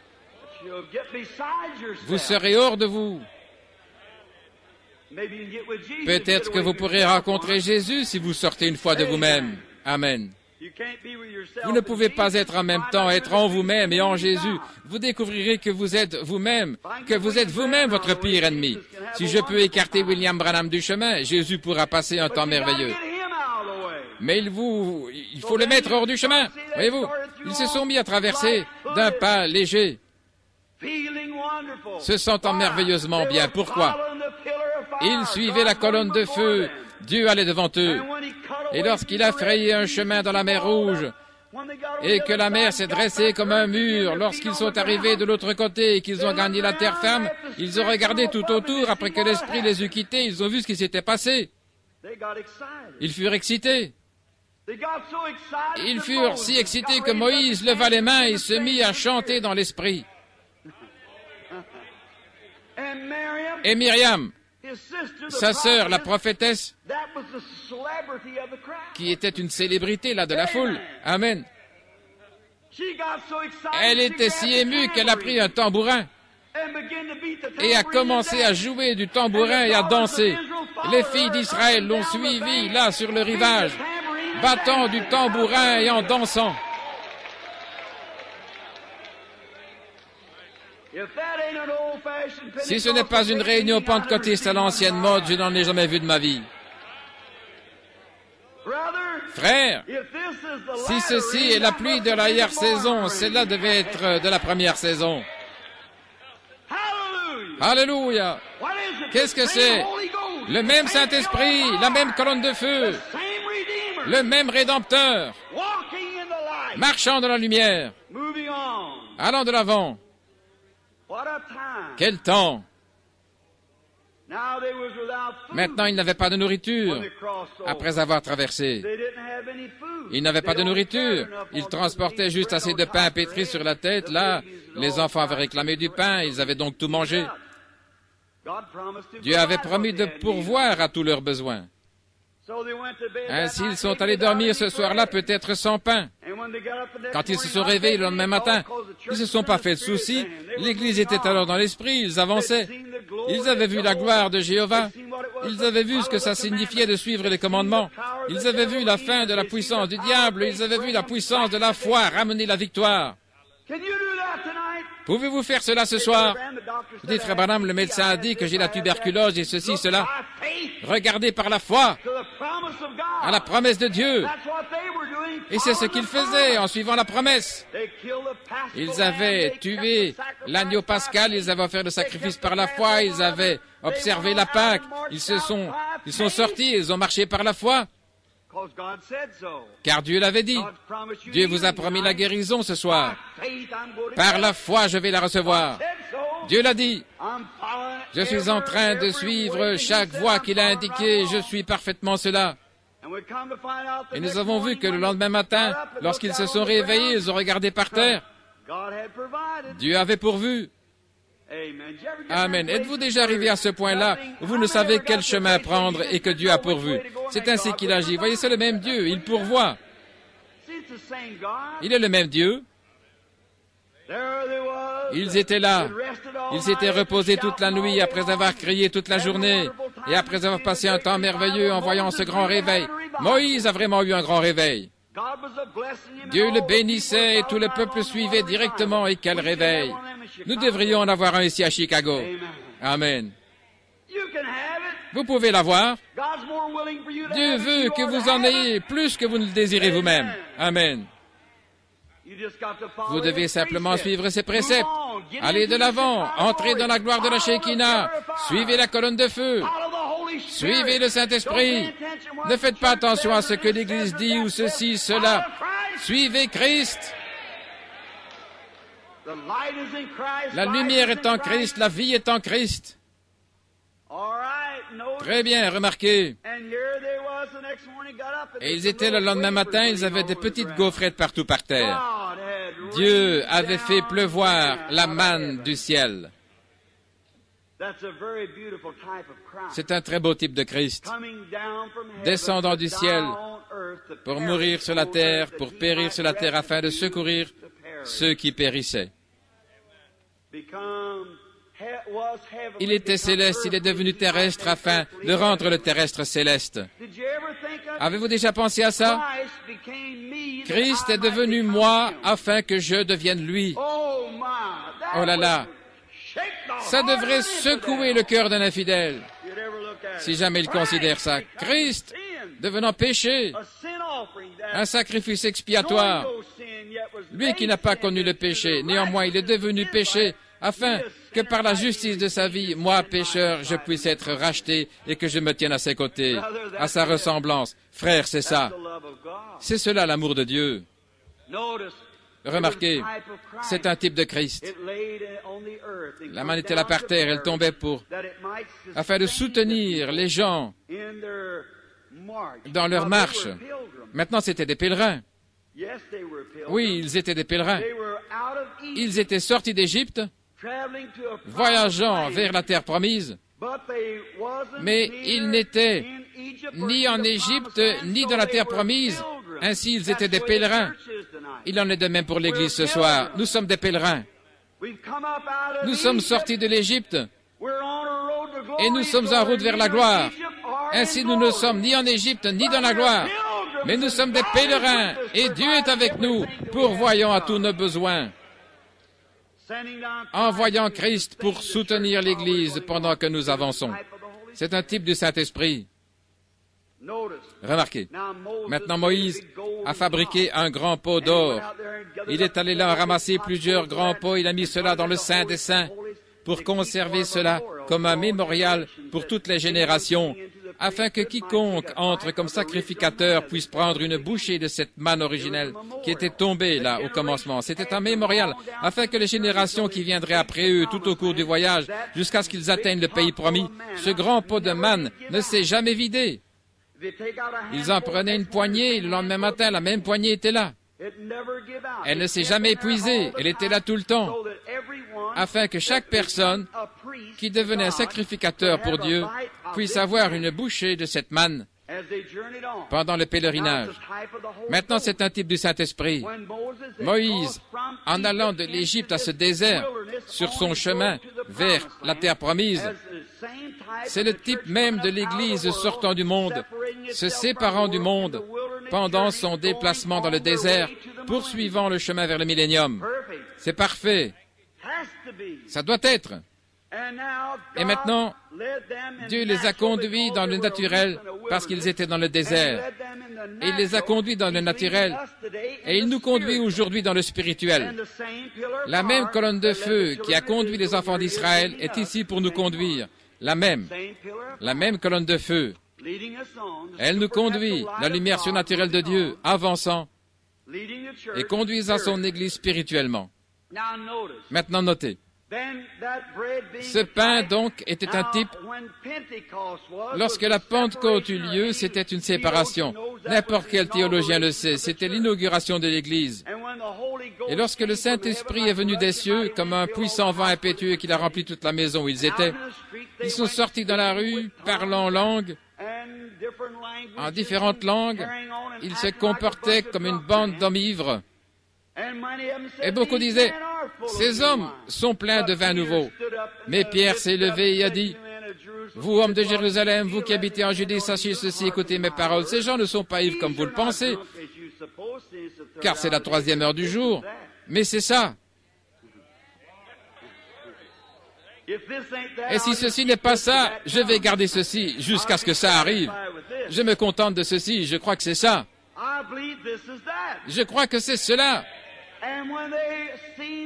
Vous serez hors de vous. Peut-être que vous pourrez rencontrer Jésus si vous sortez une fois de vous-même. Amen. Vous ne pouvez pas être en même temps, être en vous-même et en Jésus. Vous découvrirez que vous êtes vous-même, votre pire ennemi. Si je peux écarter William Branham du chemin, Jésus pourra passer un temps merveilleux. Mais il faut le mettre hors du chemin. Voyez-vous, ils se sont mis à traverser d'un pas léger, se sentant merveilleusement bien. Pourquoi? Ils suivaient la colonne de feu. Dieu allait devant eux. Et lorsqu'il a frayé un chemin dans la mer Rouge, et que la mer s'est dressée comme un mur, lorsqu'ils sont arrivés de l'autre côté et qu'ils ont gagné la terre ferme, ils ont regardé tout autour. Après que l'Esprit les eut quittés, ils ont vu ce qui s'était passé. Ils furent excités. Ils furent si excités que Moïse leva les mains et se mit à chanter dans l'Esprit. Et Myriam, sa sœur, la prophétesse, qui était une célébrité là de la foule. Amen. Elle était si émue qu'elle a pris un tambourin et a commencé à jouer du tambourin et à danser. Les filles d'Israël l'ont suivi là sur le rivage, battant du tambourin et en dansant. Si ce n'est pas une réunion pentecôtiste à l'ancienne mode, je n'en ai jamais vu de ma vie. Frère, si ceci est la pluie de l'arrière-saison, celle-là devait être de la première saison. Alléluia! Qu'est-ce que c'est? Le même Saint-Esprit, la même colonne de feu, le même Rédempteur, marchant dans la lumière, allant de l'avant. Quel temps! Maintenant, ils n'avaient pas de nourriture après avoir traversé. Ils n'avaient pas de nourriture. Ils transportaient juste assez de pain pétri sur la tête. Là, les enfants avaient réclamé du pain. Ils avaient donc tout mangé. Dieu avait promis de pourvoir à tous leurs besoins. Ainsi, ils sont allés dormir ce soir-là, peut-être sans pain. Quand ils se sont réveillés le lendemain matin, ils ne se sont pas fait de soucis. L'Église était alors dans l'esprit, ils avançaient. Ils avaient vu la gloire de Jéhovah. Ils avaient vu ce que ça signifiait de suivre les commandements. Ils avaient vu la fin de la puissance du diable. Ils avaient vu la puissance de la foi ramener la victoire. Pouvez-vous faire cela ce soir? Vous dites, Frère Branham, le médecin a dit que j'ai la tuberculose et ceci, cela. Regardez par la foi à la promesse de Dieu. Et c'est ce qu'ils faisaient en suivant la promesse. Ils avaient tué l'agneau pascal, ils avaient offert le sacrifice par la foi, ils avaient observé la Pâque, ils sont sortis, ils ont marché par la foi. Car Dieu l'avait dit. Dieu vous a promis la guérison ce soir. Par la foi, je vais la recevoir. Dieu l'a dit. Je suis en train de suivre chaque voie qu'il a indiquée. Je suis parfaitement cela. Et nous avons vu que le lendemain matin, lorsqu'ils se sont réveillés, ils ont regardé par terre. Dieu avait pourvu. Amen. Êtes-vous déjà arrivé à ce point-là où vous ne savez quel chemin prendre et que Dieu a pourvu? C'est ainsi qu'il agit. Voyez, c'est le même Dieu. Il pourvoit. Il est le même Dieu. Ils étaient là. Ils s'étaient reposés toute la nuit après avoir crié toute la journée et après avoir passé un temps merveilleux en voyant ce grand réveil. Moïse a vraiment eu un grand réveil. Dieu le bénissait et tout le peuple suivait directement. Et quel réveil! Nous devrions en avoir un ici à Chicago. Amen. Vous pouvez l'avoir. Dieu veut que vous en ayez plus que vous ne le désirez vous-même. Amen. Vous devez simplement suivre ses préceptes. Allez de l'avant, entrez dans la gloire de la Shekinah, suivez la colonne de feu, suivez le Saint-Esprit. Ne faites pas attention à ce que l'Église dit ou ceci, cela. Suivez Christ. La lumière est en Christ, la vie est en Christ. Très bien, remarquez. Et ils étaient le lendemain matin, ils avaient des petites gaufrettes partout par terre. Dieu avait fait pleuvoir la manne du ciel. C'est un très beau type de Christ, descendant du ciel pour mourir sur la terre, pour périr sur la terre afin de secourir ceux qui périssaient. Il était céleste, il est devenu terrestre afin de rendre le terrestre céleste. Avez-vous déjà pensé à ça? Christ est devenu moi afin que je devienne lui. Oh là là! Ça devrait secouer le cœur d'un infidèle, si jamais il considère ça. Christ devenant péché, un sacrifice expiatoire. Lui qui n'a pas connu le péché, néanmoins il est devenu péché, afin que par la justice de sa vie, moi, pécheur, je puisse être racheté et que je me tienne à ses côtés, à sa ressemblance. Frère, c'est ça. C'est cela l'amour de Dieu. Remarquez, c'est un type de Christ. La main était là par terre, elle tombait afin de soutenir les gens dans leur marche. Maintenant, c'étaient des pèlerins. Oui, ils étaient des pèlerins. Ils étaient sortis d'Égypte, voyageant vers la terre promise, mais ils n'étaient ni en Égypte, ni dans la terre promise. Ainsi, ils étaient des pèlerins. Il en est de même pour l'Église ce soir. Nous sommes des pèlerins. Nous sommes sortis de l'Égypte et nous sommes en route vers la gloire. Ainsi, nous ne sommes ni en Égypte, ni dans la gloire, mais nous sommes des pèlerins et Dieu est avec nous, pourvoyant à tous nos besoins, envoyant Christ pour soutenir l'Église pendant que nous avançons. C'est un type du Saint-Esprit. Remarquez, maintenant Moïse a fabriqué un grand pot d'or. Il est allé là ramasser plusieurs grands pots, il a mis cela dans le Saint des Saints pour conserver cela comme un mémorial pour toutes les générations afin que quiconque entre comme sacrificateur puisse prendre une bouchée de cette manne originelle qui était tombée là au commencement. C'était un mémorial, afin que les générations qui viendraient après eux tout au cours du voyage, jusqu'à ce qu'ils atteignent le pays promis, ce grand pot de manne ne s'est jamais vidé. Ils en prenaient une poignée, et le lendemain matin, la même poignée était là. Elle ne s'est jamais épuisée, elle était là tout le temps, afin que chaque personne qui devenait un sacrificateur pour Dieu puisse avoir une bouchée de cette manne pendant le pèlerinage. Maintenant, c'est un type du Saint-Esprit. Moïse, en allant de l'Égypte à ce désert, sur son chemin vers la terre promise, c'est le type même de l'Église sortant du monde, se séparant du monde pendant son déplacement dans le désert, poursuivant le chemin vers le millénium. C'est parfait. Ça doit être. Et maintenant, Dieu les a conduits dans le naturel parce qu'ils étaient dans le désert. Et il les a conduits dans le naturel. Et il nous conduit aujourd'hui dans le spirituel. La même colonne de feu qui a conduit les enfants d'Israël est ici pour nous conduire. La même colonne de feu. Elle nous conduit, la lumière surnaturelle de Dieu, avançant et conduisant son Église spirituellement. Maintenant, notez. Ce pain, donc, était un type. Lorsque la Pentecôte eut lieu, c'était une séparation. N'importe quel théologien le sait, c'était l'inauguration de l'Église. Et lorsque le Saint-Esprit est venu des cieux, comme un puissant vent impétueux qui a rempli toute la maison où ils étaient, ils sont sortis dans la rue, parlant en langue, en différentes langues. Ils se comportaient comme une bande d'hommes ivres. Et beaucoup disaient, ces hommes sont pleins de vin nouveau. Mais Pierre s'est levé et a dit, vous, hommes de Jérusalem, vous qui habitez en Judée, sachez ceci, écoutez mes paroles. Ces gens ne sont pas ivres comme vous le pensez, car c'est la 3e heure du jour. Mais c'est ça. Et si ceci n'est pas ça, je vais garder ceci jusqu'à ce que ça arrive. Je me contente de ceci, je crois que c'est ça. Je crois que c'est cela.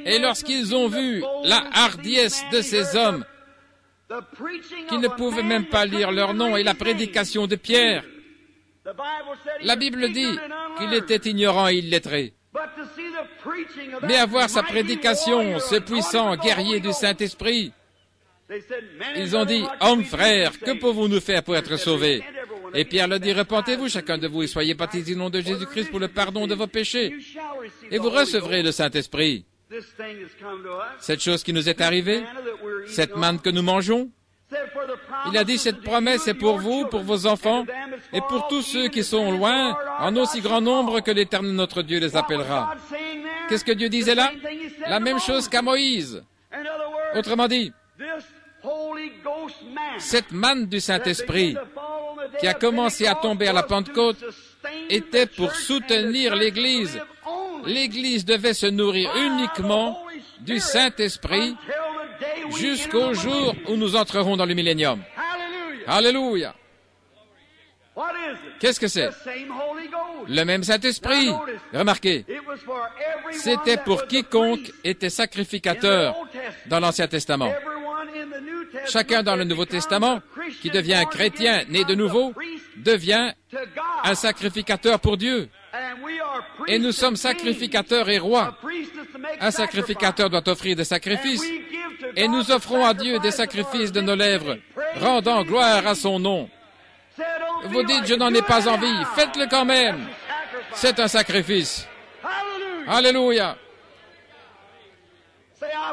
Et lorsqu'ils ont vu la hardiesse de ces hommes, qui ne pouvaient même pas lire leur nom, et la prédication de Pierre, la Bible dit qu'il était ignorant et illettré. Mais à voir sa prédication, ce puissant guerrier du Saint-Esprit, ils ont dit, « Hommes, frères, que pouvons-nous faire pour être sauvés ?» Et Pierre leur dit, « Repentez-vous, chacun de vous, et soyez baptisés au nom de Jésus-Christ pour le pardon de vos péchés, et vous recevrez le Saint-Esprit. » Cette chose qui nous est arrivée, cette manne que nous mangeons, il a dit, cette promesse est pour vous, pour vos enfants, et pour tous ceux qui sont loin, en aussi grand nombre que l'Éternel notre Dieu les appellera. Qu'est-ce que Dieu disait là? La même chose qu'à Moïse. Autrement dit, cette manne du Saint-Esprit qui a commencé à tomber à la Pentecôte était pour soutenir l'Église. L'Église devait se nourrir uniquement du Saint-Esprit jusqu'au jour où nous entrerons dans le millénium. Alléluia! Qu'est-ce que c'est? Le même Saint-Esprit. Remarquez, c'était pour quiconque était sacrificateur dans l'Ancien Testament. Chacun dans le Nouveau Testament qui devient un chrétien né de nouveau devient un sacrificateur pour Dieu. Et nous sommes sacrificateurs et rois. Un sacrificateur doit offrir des sacrifices. Et nous offrons à Dieu des sacrifices de nos lèvres, rendant gloire à son nom. Vous dites, je n'en ai pas envie. Faites-le quand même. C'est un sacrifice. Alléluia.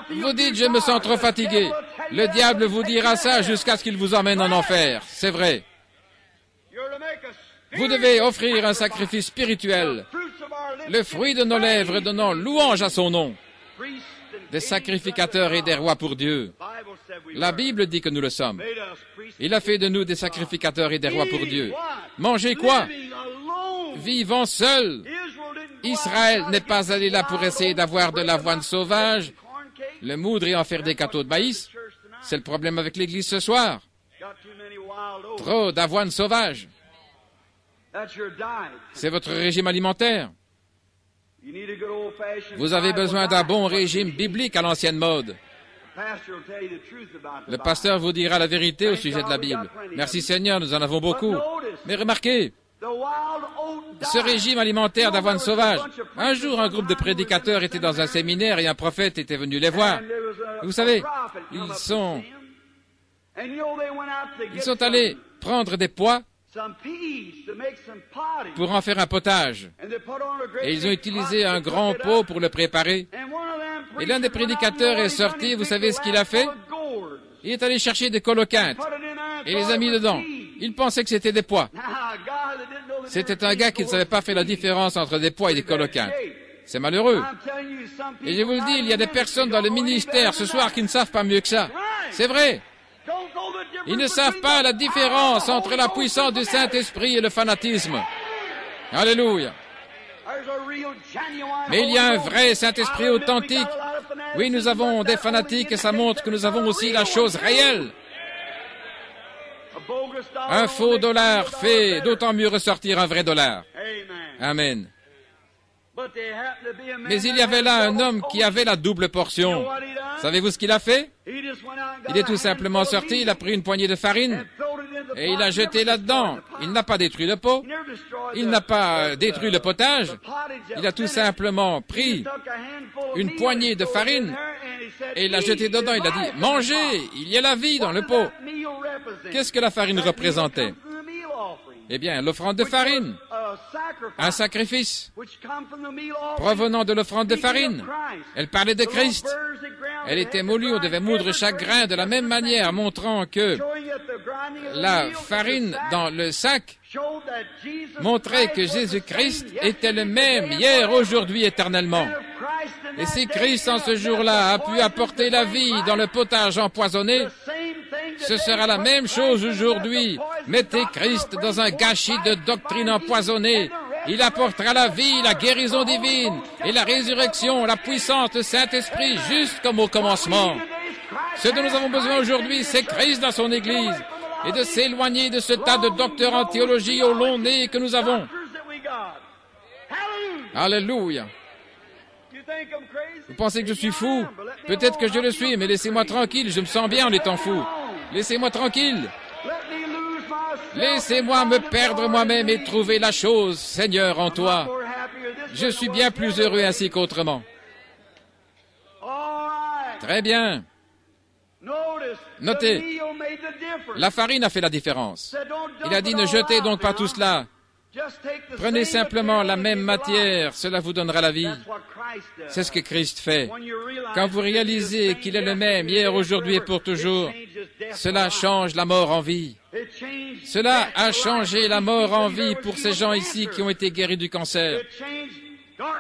Vous dites, je me sens trop fatigué. Le diable vous dira ça jusqu'à ce qu'il vous emmène en enfer. C'est vrai. Vous devez offrir un sacrifice spirituel, le fruit de nos lèvres donnant louange à son nom. Des sacrificateurs et des rois pour Dieu. La Bible dit que nous le sommes. Il a fait de nous des sacrificateurs et des rois pour Dieu. Mangez quoi? Vivant seul. Israël n'est pas allé là pour essayer d'avoir de l'avoine sauvage, le moudre et en faire des gâteaux de maïs. C'est le problème avec l'Église ce soir. Trop d'avoine sauvage. C'est votre régime alimentaire. Vous avez besoin d'un bon régime biblique à l'ancienne mode. Le pasteur vous dira la vérité au sujet de la Bible. Merci Seigneur, nous en avons beaucoup. Mais remarquez, ce régime alimentaire d'avoine sauvage. Un jour, un groupe de prédicateurs était dans un séminaire et un prophète était venu les voir. Et vous savez, ils sont allés prendre des pois pour en faire un potage. Et ils ont utilisé un grand pot pour le préparer. Et l'un des prédicateurs est sorti, vous savez ce qu'il a fait? Il est allé chercher des coloquintes et les a mis dedans. Il pensait que c'était des pois. C'était un gars qui ne savait pas faire la différence entre des pois et des coloquintes. C'est malheureux. Et je vous le dis, il y a des personnes dans le ministère ce soir qui ne savent pas mieux que ça. C'est vrai. Ils ne savent pas la différence entre la puissance du Saint-Esprit et le fanatisme. Alléluia. Mais il y a un vrai Saint-Esprit authentique. Oui, nous avons des fanatiques et ça montre que nous avons aussi la chose réelle. Un faux dollar fait d'autant mieux ressortir un vrai dollar. Amen. Mais il y avait là un homme qui avait la double portion. Savez-vous ce qu'il a fait? Il est tout simplement sorti, il a pris une poignée de farine et il a jeté là-dedans. Il n'a pas détruit le pot, il n'a pas détruit le potage, il a tout simplement pris une poignée de farine et il l'a jeté dedans. Il a dit, mangez, il y a la vie dans le pot. Qu'est-ce que la farine représentait? Eh bien, l'offrande de farine, un sacrifice provenant de l'offrande de farine. Elle parlait de Christ. Elle était moulue, on devait moudre chaque grain de la même manière, montrant que la farine dans le sac montrait que Jésus-Christ était le même hier, aujourd'hui, éternellement. Et si Christ, en ce jour-là, a pu apporter la vie dans le potage empoisonné, ce sera la même chose aujourd'hui. Mettez Christ dans un gâchis de doctrine empoisonnée. Il apportera la vie, la guérison divine et la résurrection, la puissance du Saint-Esprit, juste comme au commencement. Ce dont nous avons besoin aujourd'hui, c'est Christ dans son Église et de s'éloigner de ce tas de docteurs en théologie au long nez que nous avons. Alléluia. Vous pensez que je suis fou? Peut-être que je le suis, mais laissez-moi tranquille, je me sens bien en étant fou. Laissez-moi tranquille. Laissez-moi me perdre moi-même et trouver la chose, Seigneur, en toi. Je suis bien plus heureux ainsi qu'autrement. Très bien. Notez, la farine a fait la différence. Il a dit, ne jetez donc pas tout cela. Prenez simplement la même matière, cela vous donnera la vie. C'est ce que Christ fait. Quand vous réalisez qu'il est le même hier, aujourd'hui et pour toujours, cela change la mort en vie. Cela a changé la mort en vie pour ces gens ici qui ont été guéris du cancer.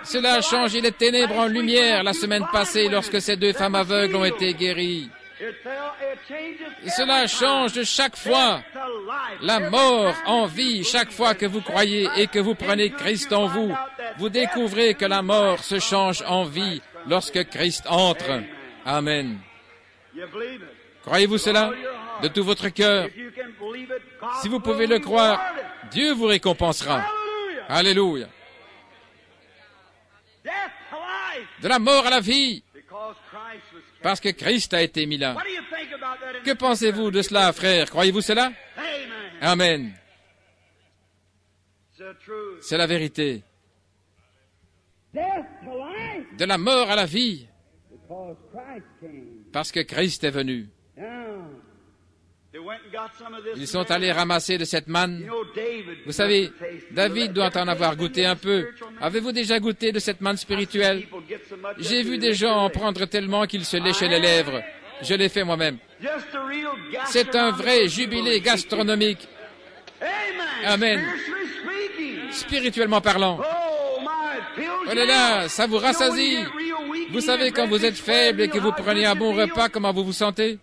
Cela a changé les ténèbres en lumière la semaine passée lorsque ces deux femmes aveugles ont été guéries. Et cela change chaque fois la mort en vie, chaque fois que vous croyez et que vous prenez Christ en vous. Vous découvrez que la mort se change en vie lorsque Christ entre. Amen. Croyez-vous cela de tout votre cœur? Si vous pouvez le croire, Dieu vous récompensera. Alléluia. De la mort à la vie, parce que Christ a été mis là. Que pensez-vous de cela, frère? Croyez-vous cela? Amen. C'est la vérité. De la mort à la vie, parce que Christ est venu. Ils sont allés ramasser de cette manne. Vous savez, David doit en avoir goûté un peu. Avez-vous déjà goûté de cette manne spirituelle? J'ai vu des gens en prendre tellement qu'ils se léchaient les lèvres. Je l'ai fait moi-même. C'est un vrai jubilé gastronomique. Amen. Spirituellement parlant. Oh là là, ça vous rassasie. Vous savez, quand vous êtes faible et que vous prenez un bon repas, comment vous vous sentez?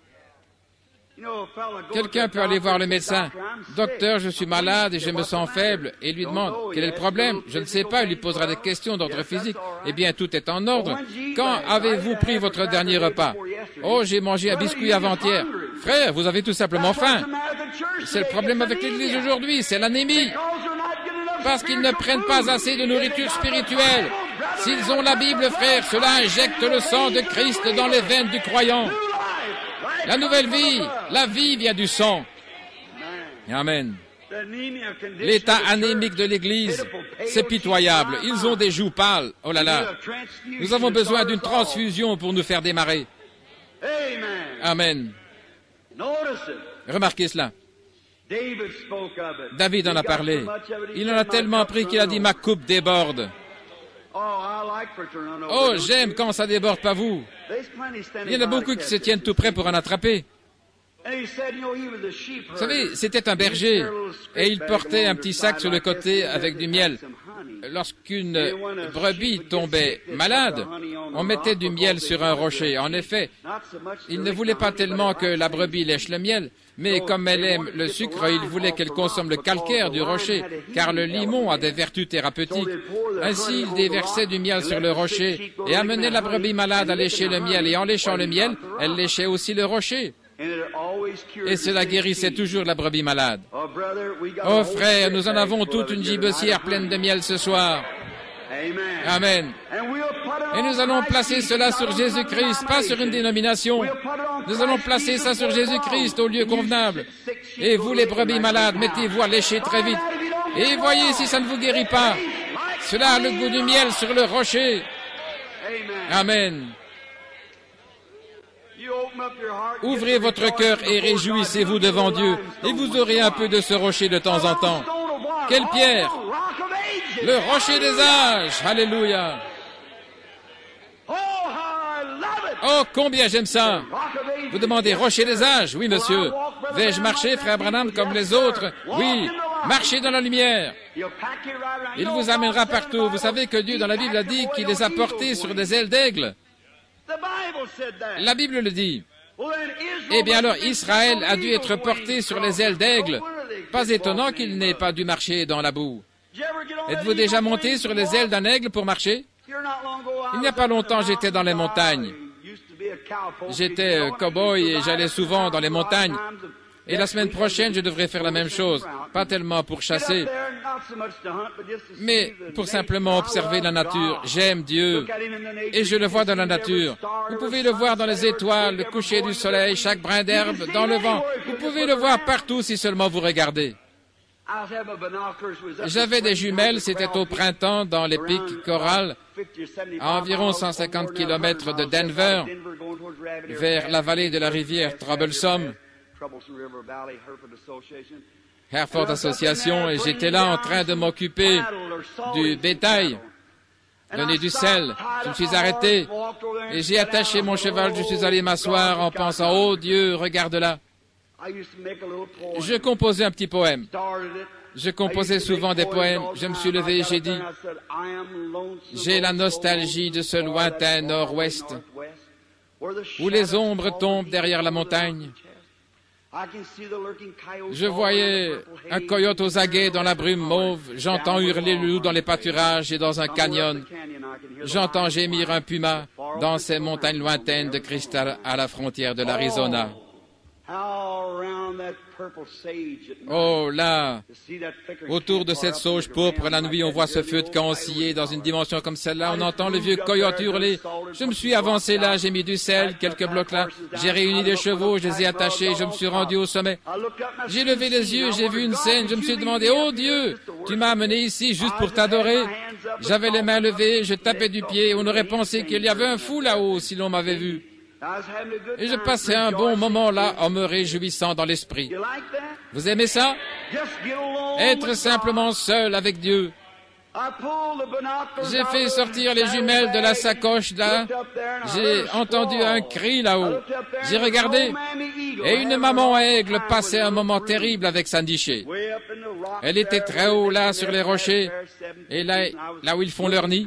Quelqu'un peut aller voir le médecin. Docteur, je suis malade et je me sens faible. Et il lui demande, quel est le problème? Je ne sais pas, il lui posera des questions d'ordre physique. Eh bien, tout est en ordre. Quand avez-vous pris votre dernier repas? Oh, j'ai mangé un biscuit avant-hier. Frère, vous avez tout simplement faim. C'est le problème avec l'Église aujourd'hui, c'est l'anémie. Parce qu'ils ne prennent pas assez de nourriture spirituelle. S'ils ont la Bible, frère, cela injecte le sang de Christ dans les veines du croyant. La nouvelle vie, la vie vient du sang. Amen. L'état anémique de l'Église, c'est pitoyable. Ils ont des joues pâles. Oh là là. Nous avons besoin d'une transfusion pour nous faire démarrer. Amen. Remarquez cela. David en a parlé. Il en a tellement pris qu'il a dit « Ma coupe déborde ». Oh, j'aime quand ça déborde, pas vous. Il y en a beaucoup qui se tiennent tout près pour en attraper. Vous savez, c'était un berger et il portait un petit sac sur le côté avec du miel. Lorsqu'une brebis tombait malade, on mettait du miel sur un rocher. En effet, il ne voulait pas tellement que la brebis lèche le miel, mais comme elle aime le sucre, il voulait qu'elle consomme le calcaire du rocher, car le limon a des vertus thérapeutiques. Ainsi, il déversait du miel sur le rocher et amenait la brebis malade à lécher le miel. Et en léchant le miel, elle léchait aussi le rocher. Et cela guérissait toujours la brebis malade. Oh frère, nous en avons toute une gibecière pleine de miel ce soir. Amen. Et nous allons placer cela sur Jésus-Christ, pas sur une dénomination. Nous allons placer ça sur Jésus-Christ au lieu convenable. Et vous les brebis malades, mettez-vous à lécher très vite. Et voyez si ça ne vous guérit pas. Cela a le goût du miel sur le rocher. Amen. Ouvrez votre cœur et réjouissez-vous devant Dieu, et vous aurez un peu de ce rocher de temps en temps. Quelle pierre? Le rocher des âges. Alléluia. Oh, combien j'aime ça. Vous demandez rocher des âges? Oui, monsieur. Vais-je marcher, frère Branham, comme les autres? Oui. Marchez dans la lumière. Il vous amènera partout. Vous savez que Dieu, dans la Bible, a dit qu'il les a portés sur des ailes d'aigle. La Bible le dit. Eh bien alors, Israël a dû être porté sur les ailes d'aigle. Pas étonnant qu'il n'ait pas dû marcher dans la boue. Êtes-vous déjà monté sur les ailes d'un aigle pour marcher? Il n'y a pas longtemps, j'étais dans les montagnes. J'étais cow-boy et j'allais souvent dans les montagnes. Et la semaine prochaine, je devrais faire la même chose. Pas tellement pour chasser, mais pour simplement observer la nature. J'aime Dieu et je le vois dans la nature. Vous pouvez le voir dans les étoiles, le coucher du soleil, chaque brin d'herbe, dans le vent. Vous pouvez le voir partout si seulement vous regardez. J'avais des jumelles, c'était au printemps dans les pics Coral, à environ 150 km de Denver, vers la vallée de la rivière Troublesome. Hereford Association, et j'étais là en train de m'occuper du bétail, donner du sel. Je me suis arrêté et j'ai attaché mon cheval, je suis allé m'asseoir en pensant, oh Dieu, regarde-là. Je composais un petit poème. Je composais souvent des poèmes. Je me suis levé et j'ai dit, j'ai la nostalgie de ce lointain nord-ouest, où les ombres tombent derrière la montagne. Je voyais un coyote aux aguets dans la brume mauve, j'entends hurler le loup dans les pâturages et dans un canyon. J'entends gémir un puma dans ces montagnes lointaines de cristal à la frontière de l'Arizona. Oh là, autour de cette sauge pourpre, la nuit, on voit ce feu de camp osciller dans une dimension comme celle-là. On entend le vieux coyote hurler. Je me suis avancé là, j'ai mis du sel, quelques blocs là. J'ai réuni des chevaux, je les ai attachés, je me suis rendu au sommet. J'ai levé les yeux, j'ai vu une scène, je me suis demandé, oh Dieu, tu m'as amené ici juste pour t'adorer. J'avais les mains levées, je tapais du pied. On aurait pensé qu'il y avait un fou là-haut si l'on m'avait vu. Et je passais un bon moment là en me réjouissant dans l'esprit. Vous aimez ça? Être simplement seul avec Dieu. J'ai fait sortir les jumelles de la sacoche là. J'ai entendu un cri là-haut. J'ai regardé et une maman aigle passait un moment terrible avec sa nichée. Elle était très haut là sur les rochers et là où ils font leur nid.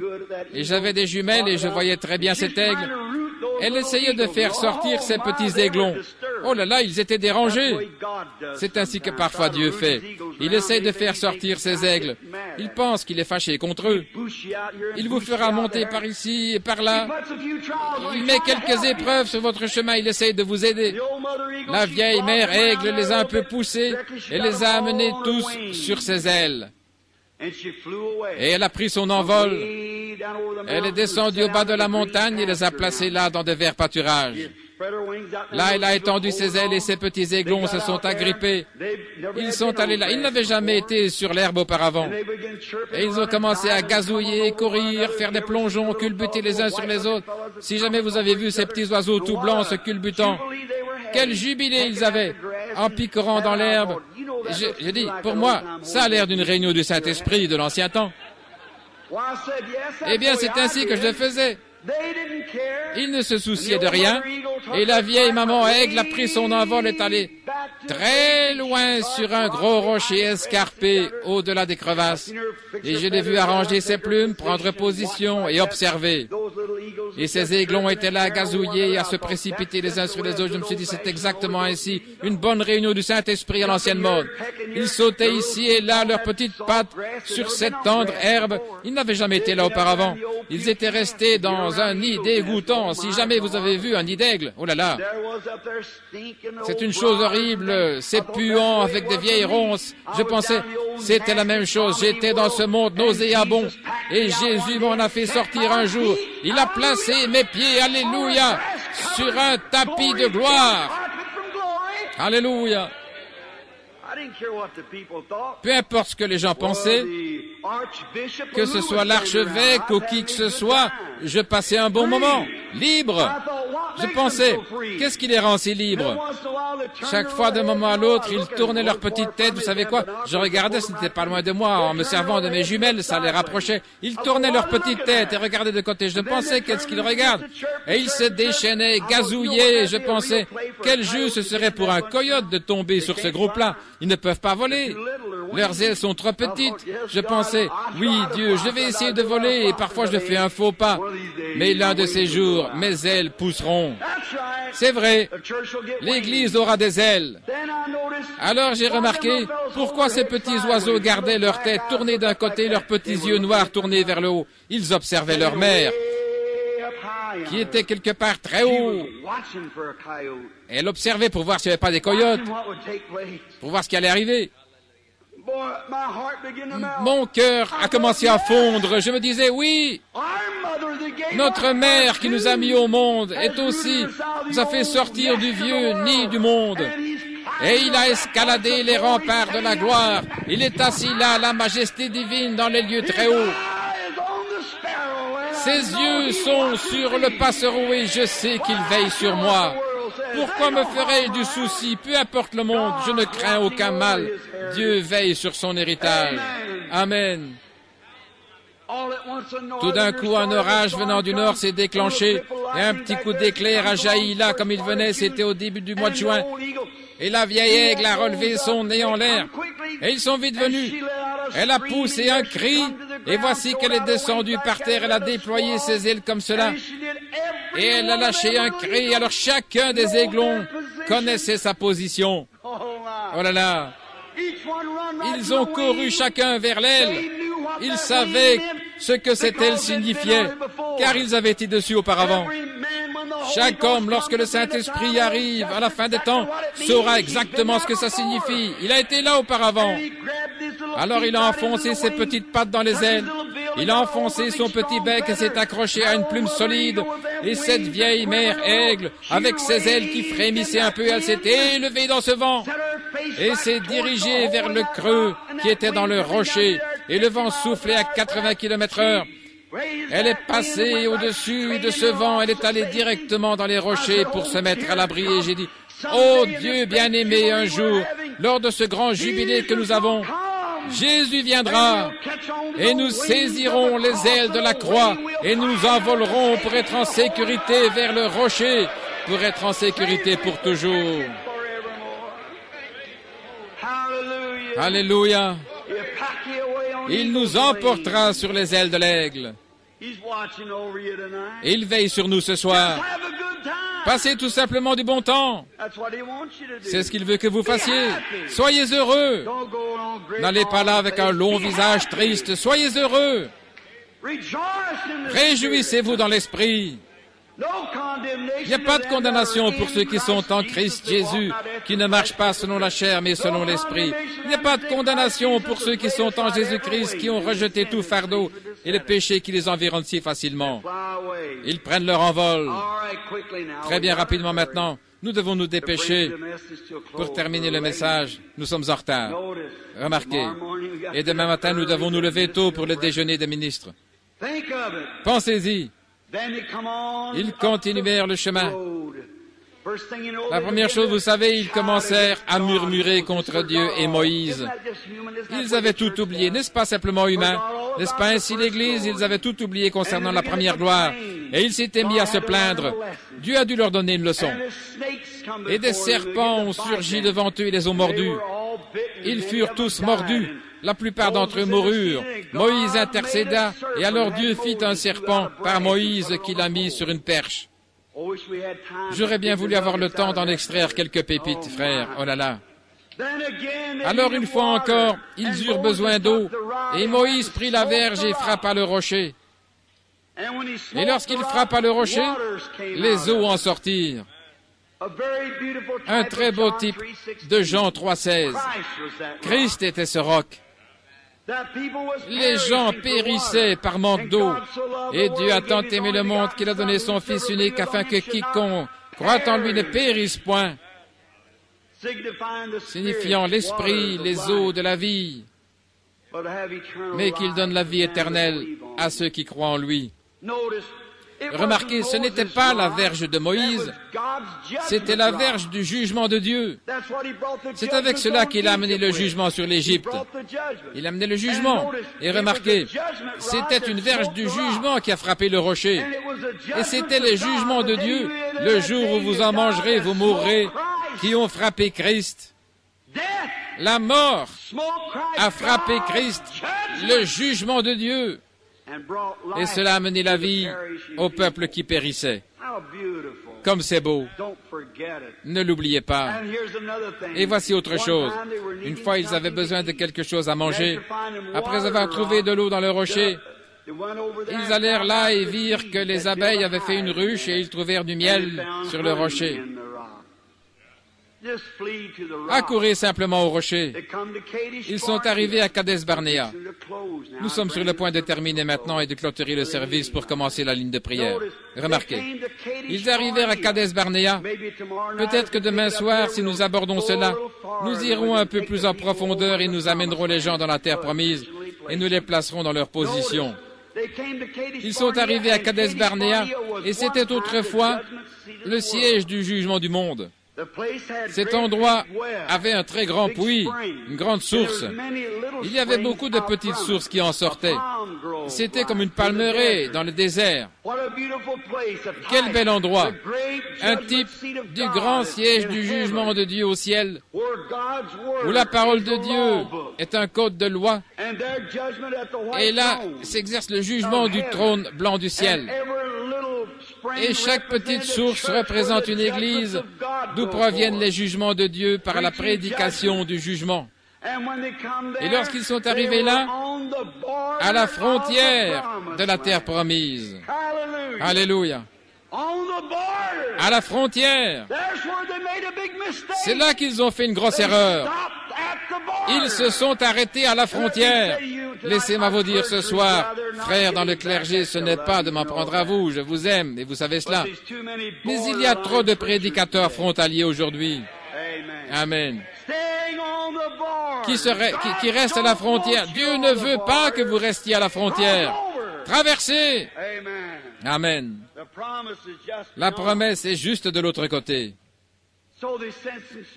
Et j'avais des jumelles et je voyais très bien cet aigle. Elle essayait de faire sortir ses petits aiglons. Oh là là, ils étaient dérangés. C'est ainsi que parfois Dieu fait. Il essaye de faire sortir ses aigles. Il pense qu'il est fâché contre eux. Il vous fera monter par ici et par là. Il met quelques épreuves sur votre chemin. Il essaye de vous aider. La vieille mère aigle les a un peu poussés et les a amenés tous sur ses ailes. Et elle a pris son envol. Elle est descendue au bas de la montagne et les a placés là dans de verts pâturages. Là, il a étendu ses ailes et ses petits aiglons se sont agrippés. Ils sont allés là. Ils n'avaient jamais été sur l'herbe auparavant. Et ils ont commencé à gazouiller, courir, faire des plongeons, culbuter les uns sur les autres. Si jamais vous avez vu ces petits oiseaux tout blancs se culbutant, quel jubilé ils avaient en picorant dans l'herbe. J'ai dit, pour moi, ça a l'air d'une réunion du Saint-Esprit de l'ancien temps. Eh bien, c'est ainsi que je le faisais. Il ne se souciait de rien, et la vieille maman aigle a pris son envol et est allée très loin sur un gros rocher escarpé au-delà des crevasses. Et je l'ai vu arranger ses plumes, prendre position et observer. Et ces aiglons étaient là à gazouiller et à se précipiter les uns sur les autres. Je me suis dit, c'est exactement ainsi, une bonne réunion du Saint-Esprit à l'ancienne mode. Ils sautaient ici et là, leurs petites pattes sur cette tendre herbe. Ils n'avaient jamais été là auparavant. Ils étaient restés dans un nid dégoûtant. Si jamais vous avez vu un nid d'aigle, oh là là, c'est une chose horrible, c'est puant avec des vieilles ronces. Je pensais, c'était la même chose, j'étais dans ce monde nauséabond et Jésus m'en a fait sortir un jour. Il a placé mes pieds, alléluia, sur un tapis de gloire. Alléluia. Peu importe ce que les gens pensaient, que ce soit l'archevêque ou qui que ce soit, je passais un bon moment, libre. Je pensais, qu'est-ce qui les rend si libres? Chaque fois, d'un moment à l'autre, ils tournaient leur petite tête, vous savez quoi? Je regardais, ce n'était pas loin de moi, en me servant de mes jumelles, ça les rapprochait. Ils tournaient leur petite tête et regardaient de côté. Je pensais, qu'est-ce qu'ils regardent? Et ils se déchaînaient, gazouillaient, et je pensais, quel jeu ce serait pour un coyote de tomber sur ce groupe-là. Ils ne peuvent pas voler. Leurs ailes sont trop petites. Je pensais, oui, Dieu, je vais essayer de voler, et parfois je fais un faux pas. Mais l'un de ces jours, mes ailes pousseront. C'est vrai, l'Église aura des ailes. Alors j'ai remarqué pourquoi ces petits oiseaux gardaient leur tête tournée d'un côté, leurs petits yeux noirs tournés vers le haut. Ils observaient leur mère, qui était quelque part très haut. Elle observait pour voir s'il n'y avait pas des coyotes, pour voir ce qui allait arriver. Mon cœur a commencé à fondre. Je me disais, oui, notre mère qui nous a mis au monde est aussi, nous a fait sortir du vieux nid du monde. Et il a escaladé les remparts de la gloire. Il est assis là, la majesté divine dans les lieux très hauts. Ses yeux sont sur le passereau et je sais qu'il veille sur moi. Pourquoi me ferais-je du souci? Peu importe le monde, je ne crains aucun mal. Dieu veille sur son héritage. Amen. Tout d'un coup, un orage venant du nord s'est déclenché et un petit coup d'éclair a jailli là comme il venait, c'était au début du mois de juin. Et la vieille aigle a relevé son nez en l'air. Et ils sont vite venus. Elle a poussé un cri, et voici qu'elle est descendue par terre. Elle a déployé ses ailes comme cela. Et elle a lâché un cri. Alors chacun des aiglons connaissait sa position. Oh là là. Ils ont couru chacun vers l'aile. Ils savaient ce que cette aile signifiait, car ils avaient été dessus auparavant. Chaque homme, lorsque le Saint-Esprit arrive à la fin des temps, saura exactement ce que ça signifie. Il a été là auparavant. Alors il a enfoncé ses petites pattes dans les ailes. Il a enfoncé son petit bec et s'est accroché à une plume solide. Et cette vieille mère aigle, avec ses ailes qui frémissaient un peu, elle s'est élevée dans ce vent et s'est dirigée vers le creux qui était dans le rocher. Et le vent soufflait à 80 km/h. Elle est passée au-dessus de ce vent, elle est allée directement dans les rochers pour se mettre à l'abri. Et j'ai dit, oh Dieu bien-aimé, un jour, lors de ce grand jubilé que nous avons, Jésus viendra et nous saisirons les ailes de la croix et nous envolerons pour être en sécurité vers le rocher, pour être en sécurité pour toujours. Alléluia. Il nous emportera sur les ailes de l'aigle. Il veille sur nous ce soir. Passez tout simplement du bon temps. C'est ce qu'il veut que vous fassiez. Soyez heureux. N'allez pas là avec un long visage triste. Soyez heureux. Réjouissez-vous dans l'esprit. Il n'y a pas de condamnation pour ceux qui sont en Christ Jésus, qui ne marchent pas selon la chair, mais selon l'Esprit. Il n'y a pas de condamnation pour ceux qui sont en Jésus-Christ, qui ont rejeté tout fardeau et le péché qui les environne si facilement. Ils prennent leur envol. Très bien, rapidement maintenant. Nous devons nous dépêcher pour terminer le message. Nous sommes en retard. Remarquez. Et demain matin, nous devons nous lever tôt pour le déjeuner des ministres. Pensez-y. Ils continuèrent le chemin. La première chose, vous savez, ils commencèrent à murmurer contre Dieu et Moïse. Ils avaient tout oublié. N'est-ce pas simplement humain? N'est-ce pas ainsi l'Église? Ils avaient tout oublié concernant la première gloire. Et ils s'étaient mis à se plaindre. Dieu a dû leur donner une leçon. Et des serpents ont surgi devant eux et les ont mordus. Ils furent tous mordus. La plupart d'entre eux moururent. Moïse intercéda, et alors Dieu fit un serpent par Moïse qu'il a mis sur une perche. J'aurais bien voulu avoir le temps d'en extraire quelques pépites, frères. Oh là là. Alors une fois encore, ils eurent besoin d'eau, et Moïse prit la verge et frappa le rocher. Et lorsqu'il frappa le rocher, les eaux en sortirent. Un très beau type de Jean 3,16. Christ était ce roc. Les gens périssaient par manque d'eau, et Dieu a tant aimé le monde qu'il a donné son Fils unique afin que quiconque croit en lui ne périsse point, signifiant l'esprit, les eaux de la vie, mais qu'il donne la vie éternelle à ceux qui croient en lui. Remarquez, ce n'était pas la verge de Moïse, c'était la verge du jugement de Dieu. C'est avec cela qu'il a amené le jugement sur l'Égypte. Il a amené le jugement. Et remarquez, c'était une verge du jugement qui a frappé le rocher. Et c'était le jugement de Dieu, le jour où vous en mangerez, vous mourrez, qui ont frappé Christ. La mort a frappé Christ, le jugement de Dieu. Et cela a amené la vie au peuple qui périssait. Comme c'est beau. Ne l'oubliez pas. Et voici autre chose. Une fois, ils avaient besoin de quelque chose à manger. Après avoir trouvé de l'eau dans le rocher, ils allèrent là et virent que les abeilles avaient fait une ruche et ils trouvèrent du miel sur le rocher. Accourez simplement au rocher. Ils sont arrivés à Kadesh Barnéa. Nous sommes sur le point de terminer maintenant et de clôturer le service pour commencer la ligne de prière. Remarquez, ils arrivèrent à Kadesh Barnéa. Peut-être que demain soir, si nous abordons cela, nous irons un peu plus en profondeur et nous amènerons les gens dans la terre promise et nous les placerons dans leur position. Ils sont arrivés à Kadesh Barnéa et c'était autrefois le siège du jugement du monde. Cet endroit avait un très grand puits, une grande source. Il y avait beaucoup de petites sources qui en sortaient. C'était comme une palmeraie dans le désert. Quel bel endroit! Un type du grand siège du jugement de Dieu au ciel, où la parole de Dieu est un code de loi. Et là s'exerce le jugement du trône blanc du ciel. Et chaque petite source représente une église d'où proviennent les jugements de Dieu par la prédication du jugement. Et lorsqu'ils sont arrivés là, à la frontière de la terre promise, Alléluia, à la frontière, c'est là qu'ils ont fait une grosse erreur. Ils se sont arrêtés à la frontière. Laissez-moi vous dire ce soir, frères dans le clergé, ce n'est pas de m'en prendre à vous, je vous aime, et vous savez cela. Mais il y a trop de prédicateurs frontaliers aujourd'hui. Amen. Qui restent à la frontière. Dieu ne veut pas que vous restiez à la frontière. Traversez. Amen. La promesse est juste de l'autre côté.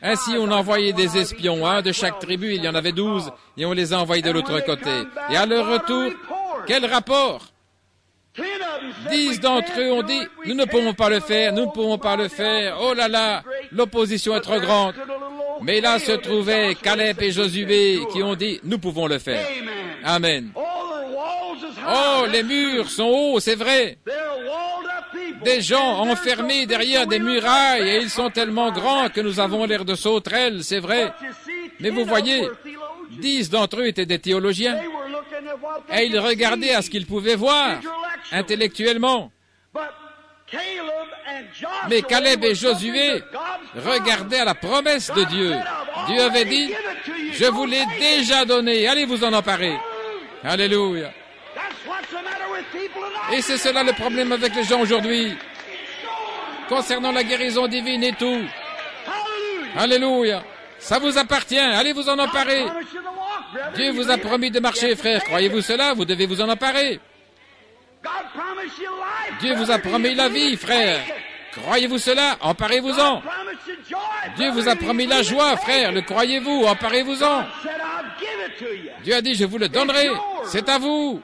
Ainsi, on envoyait des espions, un de chaque tribu, il y en avait 12, et on les a envoyés de l'autre côté. Et à leur retour, quel rapport? 10 d'entre eux ont dit, nous ne pouvons pas le faire, nous ne pouvons pas le faire, oh là là, l'opposition est trop grande. Mais là se trouvaient Caleb et Josué qui ont dit, nous pouvons le faire. Amen. Oh, les murs sont hauts, c'est vrai. Des gens enfermés derrière des murailles et ils sont tellement grands que nous avons l'air de sauterelles, c'est vrai. Mais vous voyez, 10 d'entre eux étaient des théologiens et ils regardaient à ce qu'ils pouvaient voir intellectuellement. Mais Caleb et Josué regardaient à la promesse de Dieu. Dieu avait dit, je vous l'ai déjà donné, allez vous en emparer. Alléluia. Et c'est cela le problème avec les gens aujourd'hui. Concernant la guérison divine et tout. Alléluia. Ça vous appartient, allez vous en emparer. Dieu vous a promis de marcher, frère. Croyez-vous cela? Vous devez vous en emparer. Dieu vous a promis la vie, frère. Croyez-vous cela? Emparez-vous-en. Dieu vous a promis la joie, frère. Le croyez-vous? Emparez-vous-en. Dieu a dit, je vous le donnerai. C'est à vous.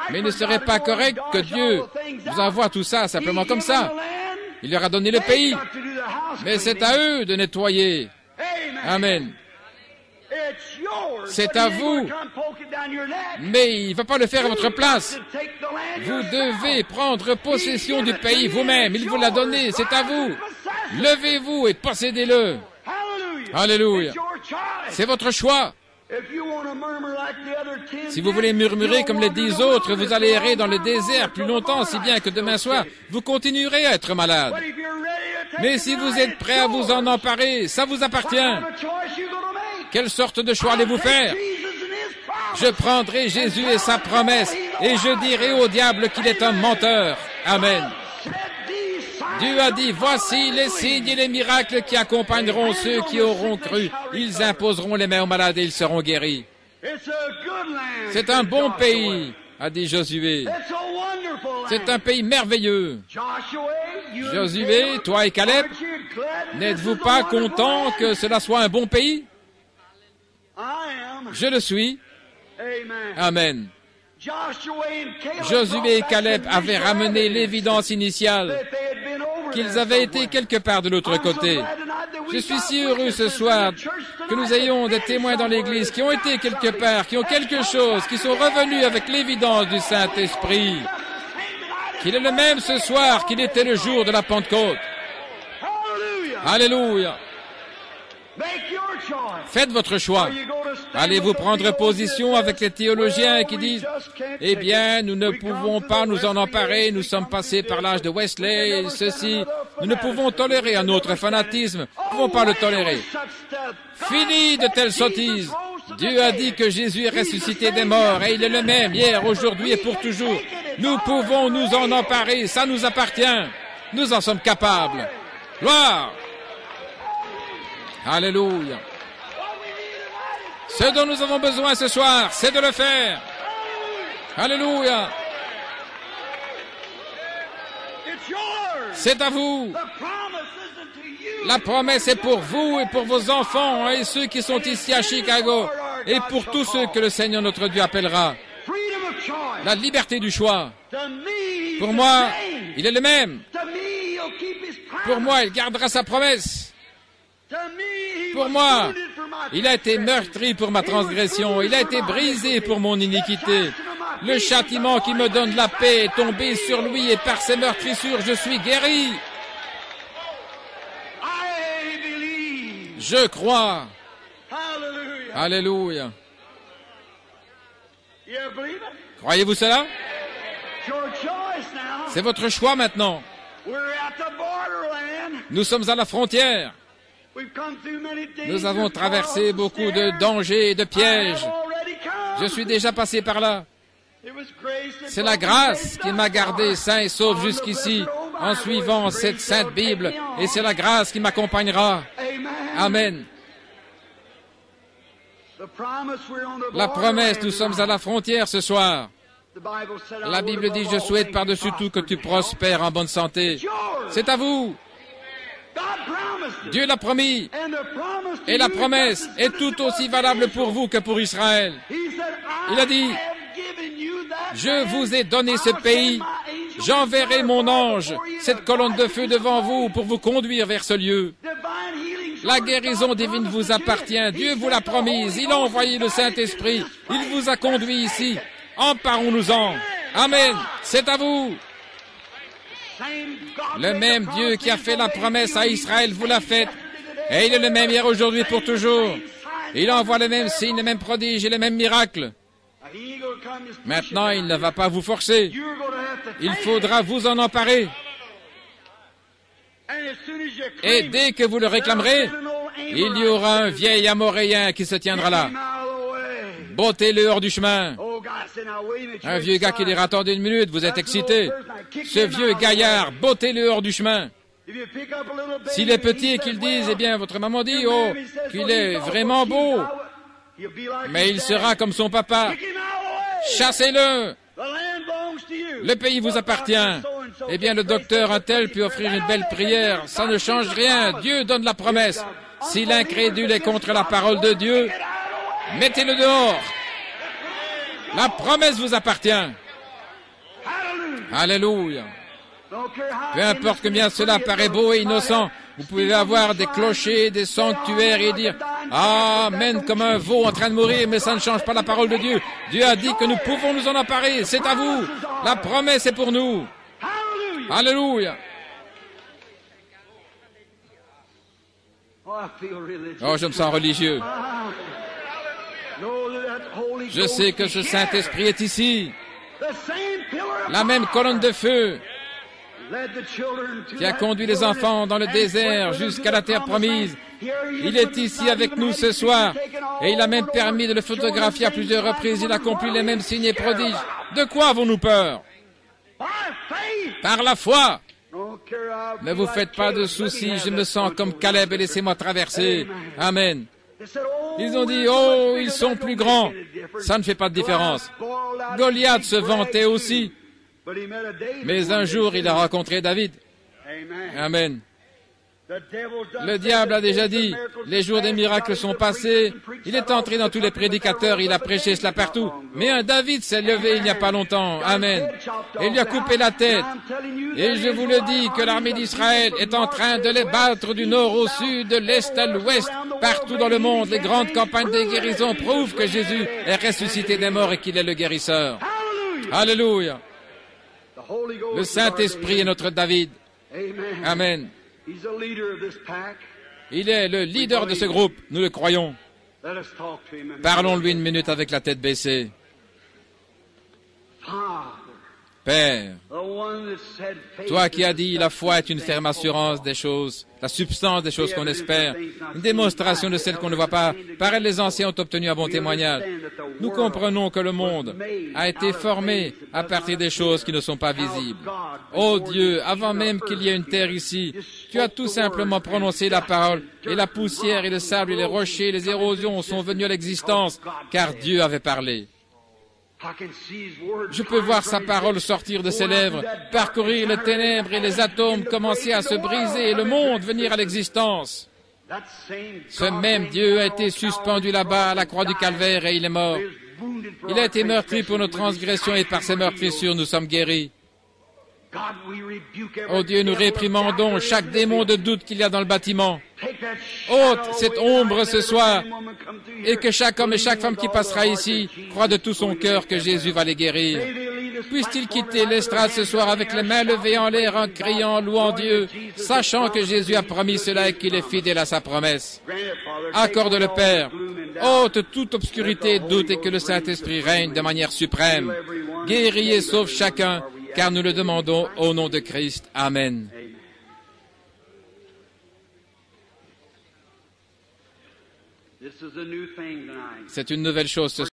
Mais il ne serait pas correct que Dieu vous envoie tout ça simplement comme ça. Il leur a donné le pays. Mais c'est à eux de nettoyer. Amen. C'est à vous. Mais il ne va pas le faire à votre place. Vous devez prendre possession du pays vous-même. Il vous l'a donné. C'est à vous. Levez-vous et possédez-le. Alléluia. C'est votre choix. Si vous voulez murmurer comme les 10 autres, vous allez errer dans le désert plus longtemps, si bien que demain soir, vous continuerez à être malade. Mais si vous êtes prêt à vous en emparer, ça vous appartient. Quelle sorte de choix allez-vous faire? Je prendrai Jésus et sa promesse, et je dirai au diable qu'il est un menteur. Amen. Dieu a dit, voici les signes et les miracles qui accompagneront ceux qui auront cru. Ils imposeront les mains aux malades et ils seront guéris. C'est un bon pays, a dit Josué. C'est un pays merveilleux. Josué, toi et Caleb, n'êtes-vous pas contents que cela soit un bon pays? Je le suis. Amen. Josué et Caleb avaient ramené l'évidence initiale qu'ils avaient été quelque part de l'autre côté. Je suis si heureux ce soir que nous ayons des témoins dans l'Église qui ont été quelque part, qui ont quelque chose, qui sont revenus avec l'évidence du Saint-Esprit. Qu'il est le même ce soir qu'il était le jour de la Pentecôte. Alléluia. Faites votre choix. Allez-vous prendre position avec les théologiens qui disent « Eh bien, nous ne pouvons pas nous en emparer, nous sommes passés par l'âge de Wesley, ceci, nous ne pouvons tolérer un autre fanatisme, nous ne pouvons pas le tolérer. » Fini de telles sottises. Dieu a dit que Jésus est ressuscité des morts et il est le même hier, aujourd'hui et pour toujours. Nous pouvons nous en emparer, ça nous appartient. Nous en sommes capables. Gloire! Alléluia. Ce dont nous avons besoin ce soir, c'est de le faire. Alléluia. C'est à vous. La promesse est pour vous et pour vos enfants et ceux qui sont ici à Chicago et pour tous ceux que le Seigneur notre Dieu appellera. La liberté du choix. Pour moi, il est le même. Pour moi, il gardera sa promesse. Pour moi, il a été meurtri pour ma transgression, il a été brisé pour mon iniquité. Le châtiment qui me donne la paix est tombé sur lui et par ses meurtrissures, je suis guéri. Je crois. Alléluia. Croyez-vous cela? C'est votre choix maintenant. Nous sommes à la frontière. Nous avons traversé beaucoup de dangers et de pièges. Je suis déjà passé par là. C'est la grâce qui m'a gardé sain et sauf jusqu'ici en suivant cette sainte Bible et c'est la grâce qui m'accompagnera. Amen. La promesse, nous sommes à la frontière ce soir. La Bible dit, je souhaite par-dessus tout que tu prospères en bonne santé. C'est à vous. Dieu l'a promis. Et la promesse est tout aussi valable pour vous que pour Israël. Il a dit, je vous ai donné ce pays, j'enverrai mon ange, cette colonne de feu devant vous pour vous conduire vers ce lieu. La guérison divine vous appartient, Dieu vous l'a promise, il a envoyé le Saint-Esprit, il vous a conduit ici. Emparons-nous-en. Amen. C'est à vous. Le même Dieu qui a fait la promesse à Israël vous l'a faite. Et il est le même hier, aujourd'hui, pour toujours. Il envoie les mêmes signes, les mêmes prodiges et les mêmes miracles. Maintenant, il ne va pas vous forcer. Il faudra vous en emparer. Et dès que vous le réclamerez, il y aura un vieil Amoréen qui se tiendra là. Bottez-le hors du chemin. Un vieux gars qui dira, attendez une minute, vous êtes excité. Ce vieux gaillard, bottez-le hors du chemin. S'il est petit et qu'il dise, eh bien, votre maman dit, oh, qu'il est vraiment beau, mais il sera comme son papa. Chassez-le. Le pays vous appartient. Eh bien, le docteur un tel peut offrir une belle prière. Ça ne change rien. Dieu donne la promesse. Si l'incrédule est contre la parole de Dieu, mettez-le dehors. La promesse vous appartient. Alléluia. Peu importe combien cela paraît beau et innocent, vous pouvez avoir des clochers, des sanctuaires et dire « Amen » comme un veau en train de mourir, mais ça ne change pas la parole de Dieu. Dieu a dit que nous pouvons nous en emparer. C'est à vous. La promesse est pour nous. Alléluia. Oh, je me sens religieux. Je sais que ce Saint-Esprit est ici. La même colonne de feu qui a conduit les enfants dans le désert jusqu'à la terre promise. Il est ici avec nous ce soir et il a même permis de le photographier à plusieurs reprises. Il accomplit les mêmes signes et prodiges. De quoi avons-nous peur? Par la foi. Ne vous faites pas de soucis, je me sens comme Caleb et laissez-moi traverser. Amen. Ils ont dit, oh, ils sont plus grands. Ça ne fait pas de différence. Goliath se vantait aussi. Mais un jour, il a rencontré David. Amen. Le diable a déjà dit, les jours des miracles sont passés. Il est entré dans tous les prédicateurs, il a prêché cela partout. Mais un David s'est levé il n'y a pas longtemps. Amen. Et il lui a coupé la tête. Et je vous le dis que l'armée d'Israël est en train de les battre du nord au sud, de l'est à l'ouest, partout dans le monde. Les grandes campagnes de guérison prouvent que Jésus est ressuscité des morts et qu'il est le guérisseur. Alléluia. Le Saint-Esprit est notre David. Amen. Il est le leader de ce groupe, nous le croyons. Parlons-lui une minute avec la tête baissée. Père, toi qui as dit la foi est une ferme assurance des choses, la substance des choses qu'on espère, une démonstration de celles qu'on ne voit pas. Par elle, les anciens ont obtenu un bon témoignage. Nous comprenons que le monde a été formé à partir des choses qui ne sont pas visibles. Ô Dieu, avant même qu'il y ait une terre ici, tu as tout simplement prononcé la parole, et la poussière et le sable et les rochers, les érosions sont venus à l'existence, car Dieu avait parlé. Je peux voir sa parole sortir de ses lèvres, parcourir les ténèbres et les atomes commencer à se briser et le monde venir à l'existence. Ce même Dieu a été suspendu là-bas à la croix du calvaire et il est mort. Il a été meurtri pour nos transgressions et par ses meurtrissures nous sommes guéris. Oh Dieu, nous réprimandons chaque démon de doute qu'il y a dans le bâtiment. Ôte cette ombre ce soir et que chaque homme et chaque femme qui passera ici croit de tout son cœur que Jésus va les guérir. Puisse-t-il quitter l'estrade ce soir avec les mains levées en l'air en criant, louant Dieu, sachant que Jésus a promis cela et qu'il est fidèle à sa promesse. Accorde le Père, ôte toute obscurité et doute et que le Saint-Esprit règne de manière suprême. Guéris et sauve chacun, car nous le demandons au nom de Christ. Amen. C'est une nouvelle chose ce